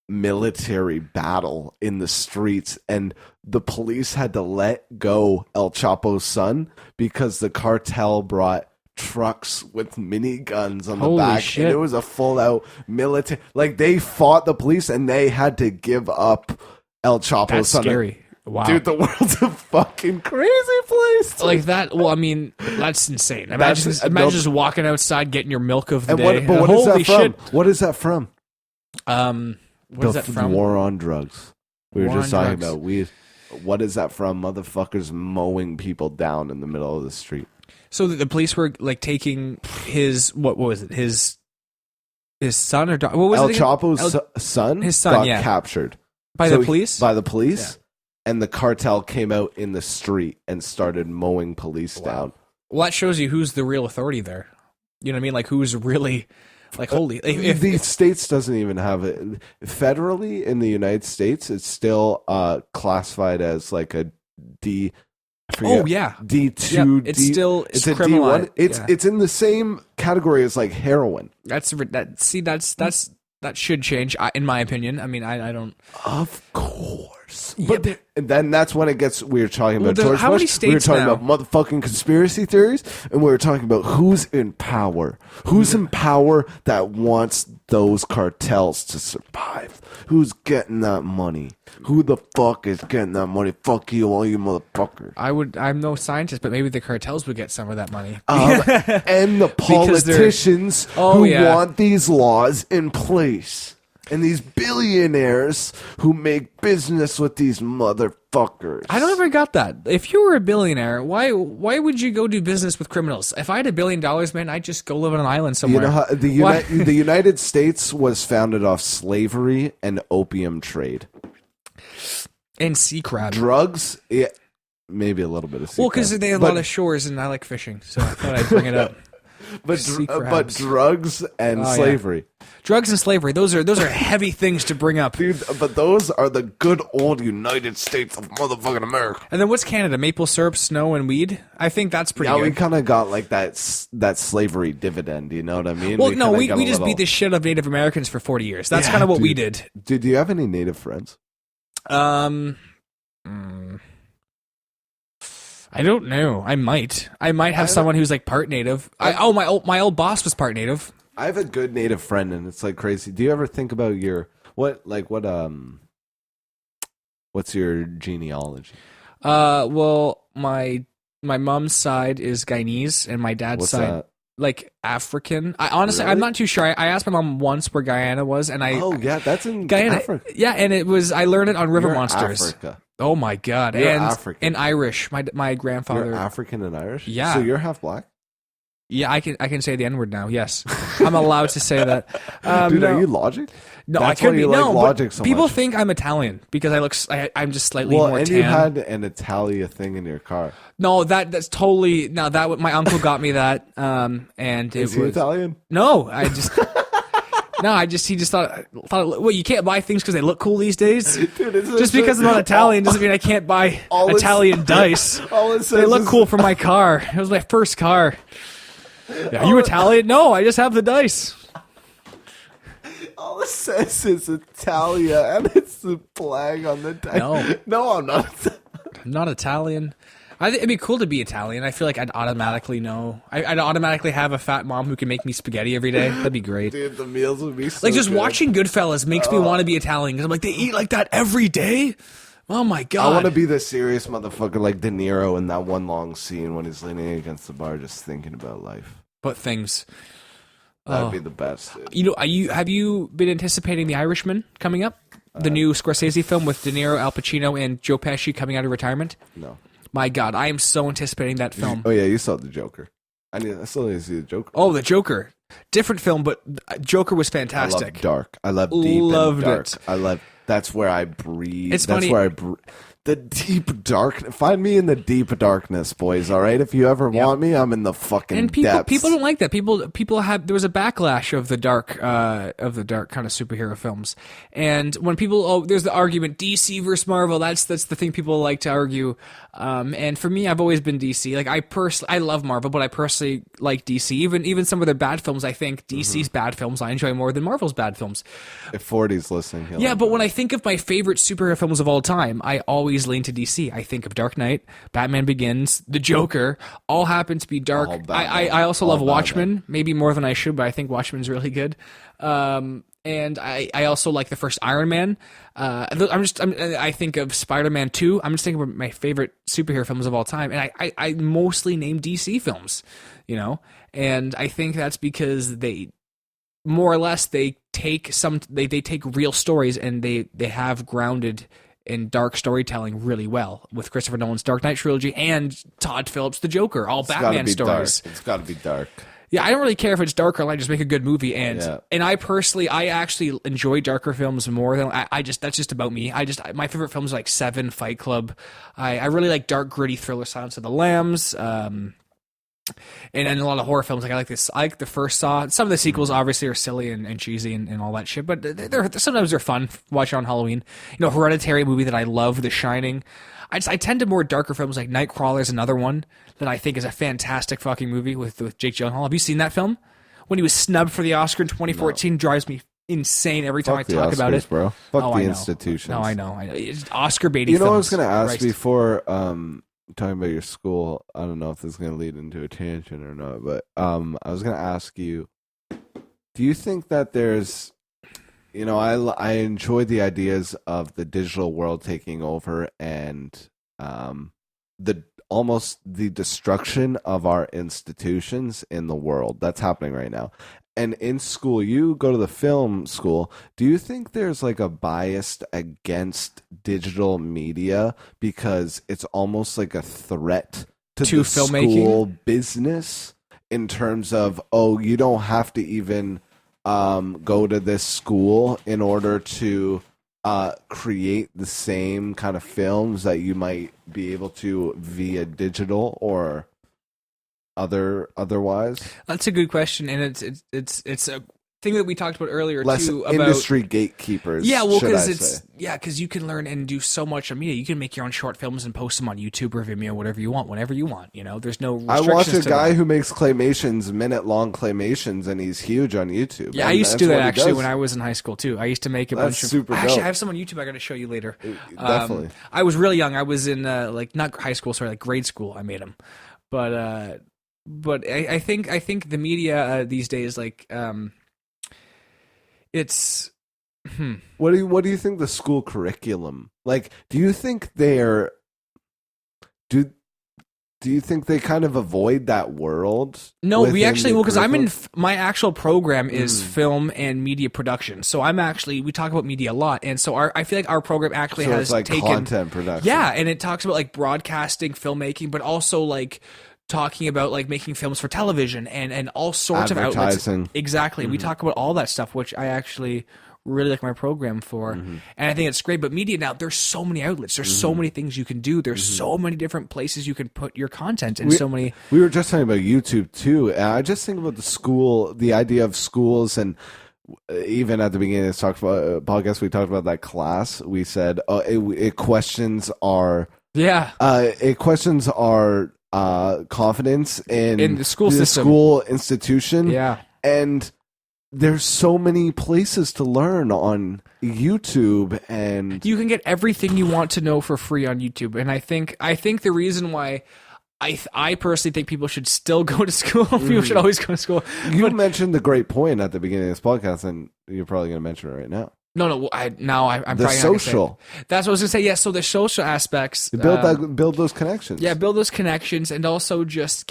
military battle in the streets, and the police had to let go El Chapo's son because the cartel brought trucks with miniguns on the back. Shit. And it was a full-out military... Like, they fought the police, and they had to give up El Chapo's That's son. Scary. Wow. Dude, the world's a fucking crazy place. Like that, well, I mean, that's insane. Imagine just walking outside, getting your milk of the day. But what is that from? What is that from? What is that from? War on drugs. We were just talking about weed. What is that from? Motherfuckers mowing people down in the middle of the street. So the police were like taking his, what was it? His son or daughter? What was El Chapo's son? His son got captured. By the police? By the police, and the cartel came out in the street and started mowing police down. Well, that shows you who's the real authority there. You know what I mean? Like, who's really, like, holy... If the States doesn't even have it. Federally, in the United States, it's still criminalized as like a D... Oh, yeah. D2... Yep. It's a D1. It's in the same category as, like, heroin. That should change, in my opinion. I mean, I don't... Of course. But and then that's when it gets... We were talking about George how Bush. Many states we were talking now? about motherfucking conspiracy theories. And we were talking about who's in power. Who's in power that wants those cartels to survive. Who's getting that money? Who the fuck is getting that money? Fuck you, all you motherfuckers. I'm no scientist, but maybe the cartels would get some of that money. And the politicians who want these laws in place. And these billionaires who make business with these motherfuckers. I don't ever got that. If you were a billionaire, why would you go do business with criminals? If I had $1 billion, man, I'd just go live on an island somewhere. You know how the United States was founded off slavery and opium trade. And sea crab. Drugs, maybe a little bit of sea crab. Well, because they have a lot of shores and I like fishing, so I thought I'd bring it up. But drugs and slavery. Yeah. Drugs and slavery, those are heavy things to bring up. Dude, but those are the good old United States of motherfucking America. And then what's Canada? Maple syrup, snow, and weed? I think that's pretty good. Yeah, we kind of got like that slavery dividend, you know what I mean? Well, we just beat the shit out of Native Americans for 40 years. That's kind of what we did. Dude, do you have any Native friends? I don't know. I might have someone who's like part Native. My old boss was part Native. I have a good Native friend, and it's like crazy. Do you ever think about what's your genealogy? Well, my mom's side is Guyanese, and my dad's side like African. Honestly, really? I'm not too sure. I asked my mom once where Guyana was, and that's in Guyana. Africa. Yeah, and I learned it on River Monsters. Africa. Oh my God! You're African. And Irish. My grandfather. You're African and Irish. Yeah. So you're half black. Yeah, I can say the N-word now. Yes, I'm allowed to say that. Dude, are you Logic? No, That's I could why be. You No, like Logic so people much. think I'm Italian because I'm just slightly more and tan. you had an Italia thing in your car. No, that's totally. No, my uncle got me that. And is he Italian? No, he just thought. Well, you can't buy things because they look cool these days. Dude, just because I'm not Italian doesn't mean I can't buy Italian dice. They look cool for my car. It was my first car. Yeah, are you Italian? No, I just have the dice. All it says is Italia, and it's the flag on the dice. No, I'm not. I'm not Italian. I think it'd be cool to be Italian. I feel like I'd automatically know. I'd automatically have a fat mom who can make me spaghetti every day. That'd be great. Dude, the meals would be so Like just good. watching Goodfellas makes me want to be Italian because I'm like, they eat like that every day. Oh my god! I want to be the serious motherfucker like De Niro in that one long scene when he's leaning against the bar, just thinking about life. But things. That'd be the best. Dude. You know, have you been anticipating The Irishman coming up? The new Scorsese film with De Niro, Al Pacino, and Joe Pesci coming out of retirement? No. My God, I am so anticipating that film. Oh yeah, you saw the Joker. I still need to see the Joker. Oh, the Joker. Different film, but Joker was fantastic. I love dark. I love deep Loved and dark. it. I love. That's where I breathe. It's That's funny. where the deep dark. Find me in the deep darkness, boys. All right. If you ever want me, I'm in the fucking And people depths. don't like that. People have there was a backlash of the dark kind of superhero films. And when people there's the argument DC versus Marvel. That's the thing people like to argue. And for me, I've always been DC. Like I love Marvel, but I personally like DC. Even some of their bad films, I think DC's bad films I enjoy more than Marvel's bad films. If 40's listening, he'll Yeah, like but that. when I think of my favorite superhero films of all time, I always lean to DC. I think of Dark Knight, Batman Begins, The Joker, all happen to be dark. All Batman. I also All love Batman. Watchmen, maybe more than I should, but I think Watchmen's really good. And I also like the first Iron Man. I think of Spider-Man 2. I'm just thinking of my favorite superhero films of all time, and I mostly name DC films, you know. And I think that's because they more or less they take real stories and they have grounded in dark storytelling really well with Christopher Nolan's Dark Knight trilogy and Todd Phillips' The Joker, all It's gotta Batman be stories. Dark. It's got to be dark. Yeah, I don't really care if it's dark or light. Just make a good movie, and Yeah. and I actually enjoy darker films more than that's just about me. My favorite films are like Seven, Fight Club. I really like dark, gritty thriller, Silence of the Lambs. And a lot of horror films. Like I like the first Saw. Some of the sequels obviously are silly and cheesy and all that shit, but sometimes they're fun. Watch it on Halloween. You know, Hereditary, movie that I love. The Shining. I tend to more darker films. Like Nightcrawler is another one that I think is a fantastic fucking movie with Jake Gyllenhaal. Have you seen that film? When he was snubbed for the Oscar in 2014, drives me insane every time Fuck I talk the about Oscars, it, bro. Fuck Oh, the I know. institutions. No, I know. It's Oscar baiting. You know what I was films. going to ask Christ. before talking about your school? I don't know if this is going to lead into a tangent or not, but I was going to ask you, do you think that there's, you know, I enjoy the ideas of the digital world taking over and the destruction of our institutions in the world that's happening right now. And in school, you go to the film school. Do you think there's like a bias against digital media because it's almost like a threat to the filmmaking? school business in terms of, oh, you don't have to even go to this school in order to create the same kind of films that you might be able to via digital or otherwise? That's a good question, and it's a thing that we talked about earlier Less too about industry gatekeepers. Yeah, well, should because I it's say. because you can learn and do so much on media. You can make your own short films and post them on YouTube or Vimeo, whatever you want, whenever you want. You know, there's no I restrictions. watch a to guy that. who makes claymations, minute-long claymations, and he's huge on YouTube. Yeah, I And used to that's do that what he actually does. when I was in high school too. I used to make a That's bunch of. super Actually, dope. I have some on YouTube. I got to show you later. Definitely. I was really young. I was in like not high school, sorry, like grade school. I made them, but I think the media these days like it's. What do you think the school curriculum like? Do you think they're do you think they kind of avoid that world? No, we within actually the because I'm in curriculum? my actual program is film and media production. So we talk about media a lot, and so I feel like our program actually So has it's like taken content production. Yeah, and it talks about like broadcasting, filmmaking, but also like talking about like making films for television and all sorts of outlets. Advertising. Exactly. We talk about all that stuff, which I actually really like my program for. And I think it's great. But media now, there's so many outlets. There's so many things you can do. There's so many different places you can put your content and so many. We were just talking about YouTube too. And I just think about the idea of schools, and even at the beginning of this podcast, we talked about that class. We said it questions our confidence in In the school system. school institution. Yeah. And there's so many places to learn on YouTube, and You can get everything you want to know for free on YouTube, and I think the reason why I personally think people should still go to school. People should always go to school. you mentioned the great point at the beginning of this podcast, and you're probably going to mention it right now. No. I'm The probably not gonna say social. it. That's what I was gonna say. Yeah. So the social aspects. Build those connections. Yeah, build those connections, and also just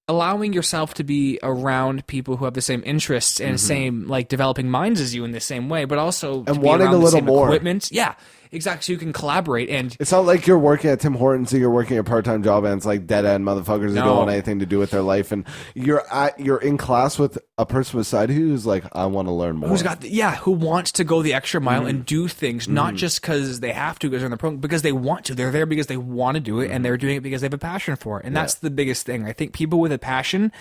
allowing yourself to be around people who have the same interests and same like developing minds as you in the same way, but also to be wanting around a the little same more. equipment. Yeah, exactly. So you can collaborate, and It's not like you're working at Tim Hortons and you're working a part-time job and it's like dead-end motherfuckers who No. don't want anything to do with their life, and you're in class with a person beside you who's like, I want to learn more. who wants to go the extra mile and do things, not just because they have to, because they're in the program, because they want to. They're there because they want to do it, and they're doing it because they have a passion for it. And that's the biggest thing. I think people with a passion,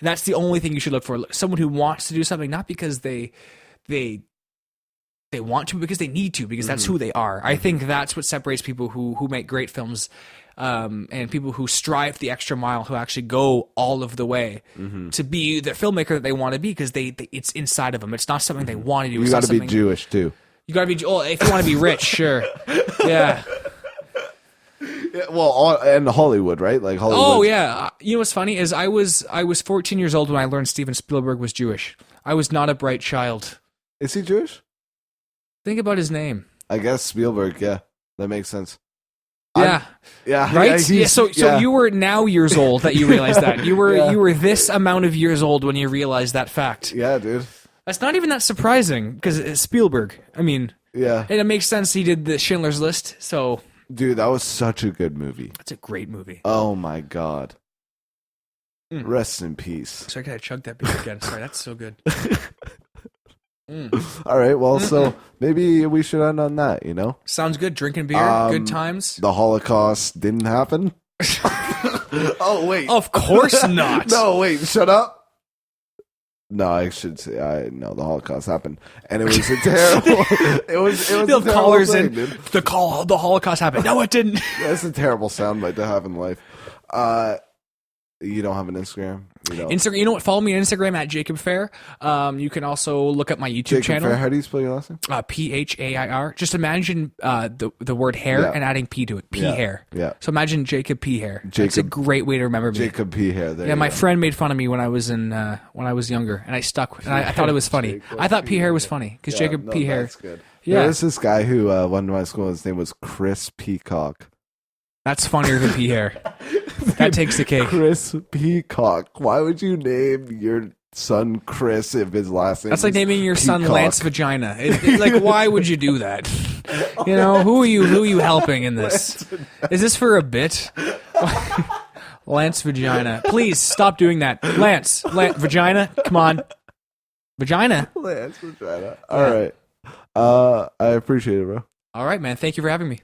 that's the only thing you should look for. Someone who wants to do something, not because they want to, because they need to, because that's who they are. I think that's what separates people who make great films, and people who strive the extra mile, who actually go all of the way to be the filmmaker that they want to be, because it's inside of them. It's not something they want to do. You got to be Jewish too. You got to be. Oh, if you want to be rich, sure. Yeah. Yeah, well, and Hollywood, right? Like Hollywood. Oh yeah. You know what's funny is I was 14 years old when I learned Steven Spielberg was Jewish. I was not a bright child. Is he Jewish? Think about his name. I guess Spielberg. Yeah, that makes sense. Yeah. Yeah. Right? Yeah, So you were now years old that you realized that. You were this amount of years old when you realized that fact. Yeah, dude. That's not even that surprising, because it's Spielberg. I mean, Yeah. and it makes sense he did the Schindler's List, so Dude, that was such a good movie. it's a great movie. Oh my god. Mm. Rest in peace. Sorry, I gotta chug that beer again. Sorry, that's so good. All right, well, so maybe we should end on that, you know? Sounds good. Drinking beer, good times. The Holocaust didn't happen. Oh, wait. Of course not. No, wait, shut up. No, I should say no. The Holocaust happened, and it was a terrible. it was a They'll terrible callers thing, in. dude. The Holocaust happened. No, it didn't. That's a terrible soundbite to have in life. You don't have an Instagram. You don't. Instagram. You know what? Follow me on Instagram at Jacob Phair. You can also look up my YouTube Jacob channel. Phair, how do you spell your last name? Phair. Just imagine the word hair Yeah. and adding P to it. P Yeah. hair. Yeah. So imagine Jacob P hair. That's a Jacob- great way to remember me. Jacob Phair. There Yeah, you my go. friend made fun of me when I was younger, and I stuck. And I thought it was funny. Jacob I thought P hair was Phair. funny because Yeah, Jacob no, P hair. That's good. Yeah. There was this guy who went to my school. His name was Chris Peacock. That's funnier than P hair. That takes the cake. Chris Peacock. Why would you name your son Chris if his last name? That's like is naming your son Peacock? Lance Vagina. Like, why would you do that? You know, who are you helping in this? Is this for a bit? Lance Vagina. Please stop doing that. Lance Vagina. Come on. Vagina. Lance Vagina. All right. I appreciate it, bro. All right, man. Thank you for having me.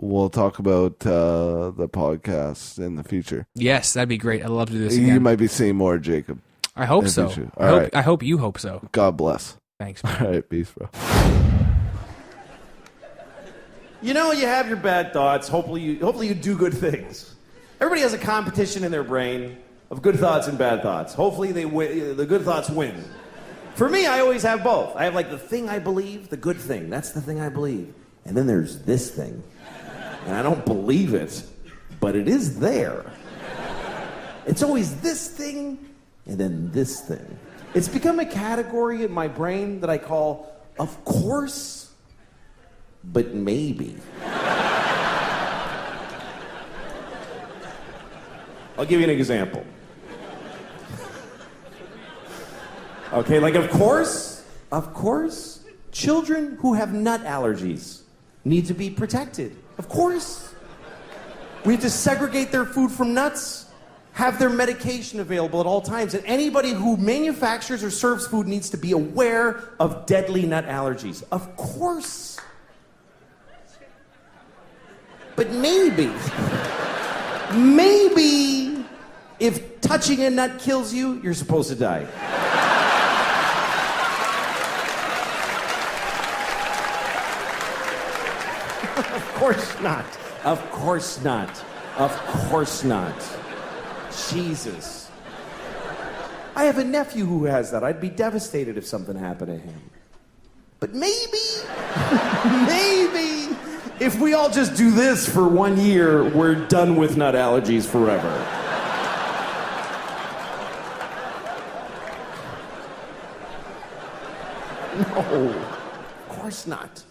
We'll talk about the podcast in the future. Yes, that'd be great. I'd love to do this You again. might be seeing more, Jacob. I hope in the so. future. I All hope, right. I hope you hope so. God bless. Thanks. All right. Peace, bro. You know, you have your bad thoughts. Hopefully you do good things. Everybody has a competition in their brain of good thoughts and bad thoughts. Hopefully the good thoughts win. For me, I always have both. I have like the thing I believe, the good thing. That's the thing I believe. And then there's this thing. And I don't believe it, but it is there. It's always this thing and then this thing. It's become a category in my brain that I call, of course, but maybe. I'll give you an example. Okay, like of course, children who have nut allergies need to be protected. Of course. We have to segregate their food from nuts, have their medication available at all times, and anybody who manufactures or serves food needs to be aware of deadly nut allergies. Of course. But maybe if touching a nut kills you, you're supposed to die. Of course not. Of course not. Of course not. Jesus. I have a nephew who has that. I'd be devastated if something happened to him. But maybe, maybe, if we all just do this for 1 year, we're done with nut allergies forever. No, of course not.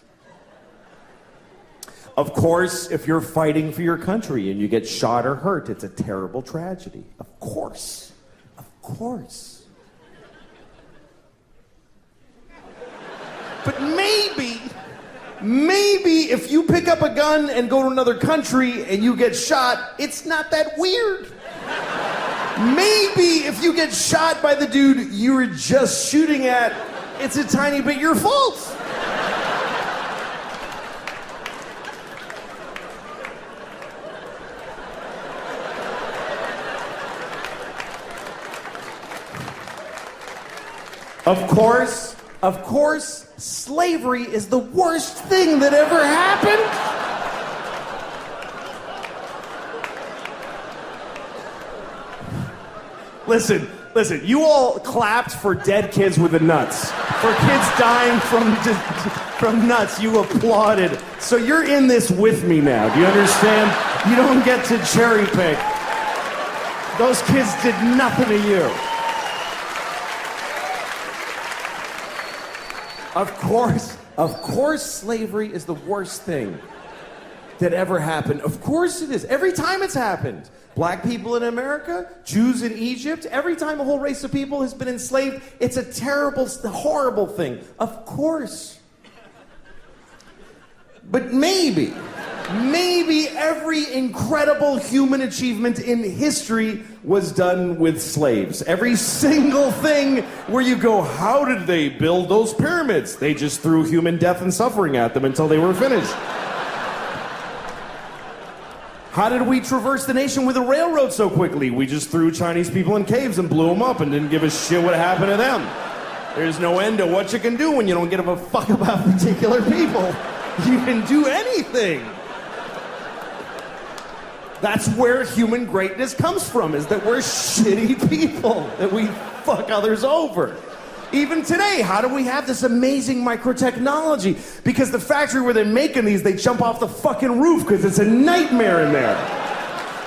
Of course, if you're fighting for your country and you get shot or hurt, it's a terrible tragedy. Of course. Of course. But maybe if you pick up a gun and go to another country and you get shot, it's not that weird. Maybe if you get shot by the dude you were just shooting at, it's a tiny bit your fault. Of course, slavery is the worst thing that ever happened. Listen, you all clapped for dead kids with the nuts. For kids dying from nuts, you applauded. So you're in this with me now. Do you understand? You don't get to cherry pick. Those kids did nothing to you. Of course, slavery is the worst thing that ever happened. Of course it is. Every time it's happened. Black people in America, Jews in Egypt, every time a whole race of people has been enslaved, it's a terrible, horrible thing. Of course. But maybe every incredible human achievement in history was done with slaves. Every single thing where you go, how did they build those pyramids? They just threw human death and suffering at them until they were finished. How did we traverse the nation with a railroad so quickly? We just threw Chinese people in caves and blew them up and didn't give a shit what happened to them. There's no end to what you can do when you don't give a fuck about particular people. You can do anything. That's where human greatness comes from, is that we're shitty people, that we fuck others over. Even today, how do we have this amazing microtechnology? Because the factory where they're making these, they jump off the fucking roof because it's a nightmare in there.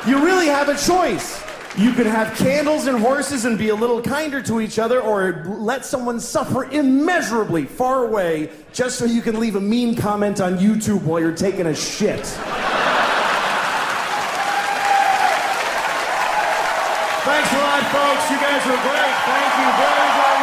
You really have a choice. You could have candles and horses and be a little kinder to each other, or let someone suffer immeasurably far away just so you can leave a mean comment on YouTube while you're taking a shit. Thanks a lot, folks. You guys were great. Thank you very much.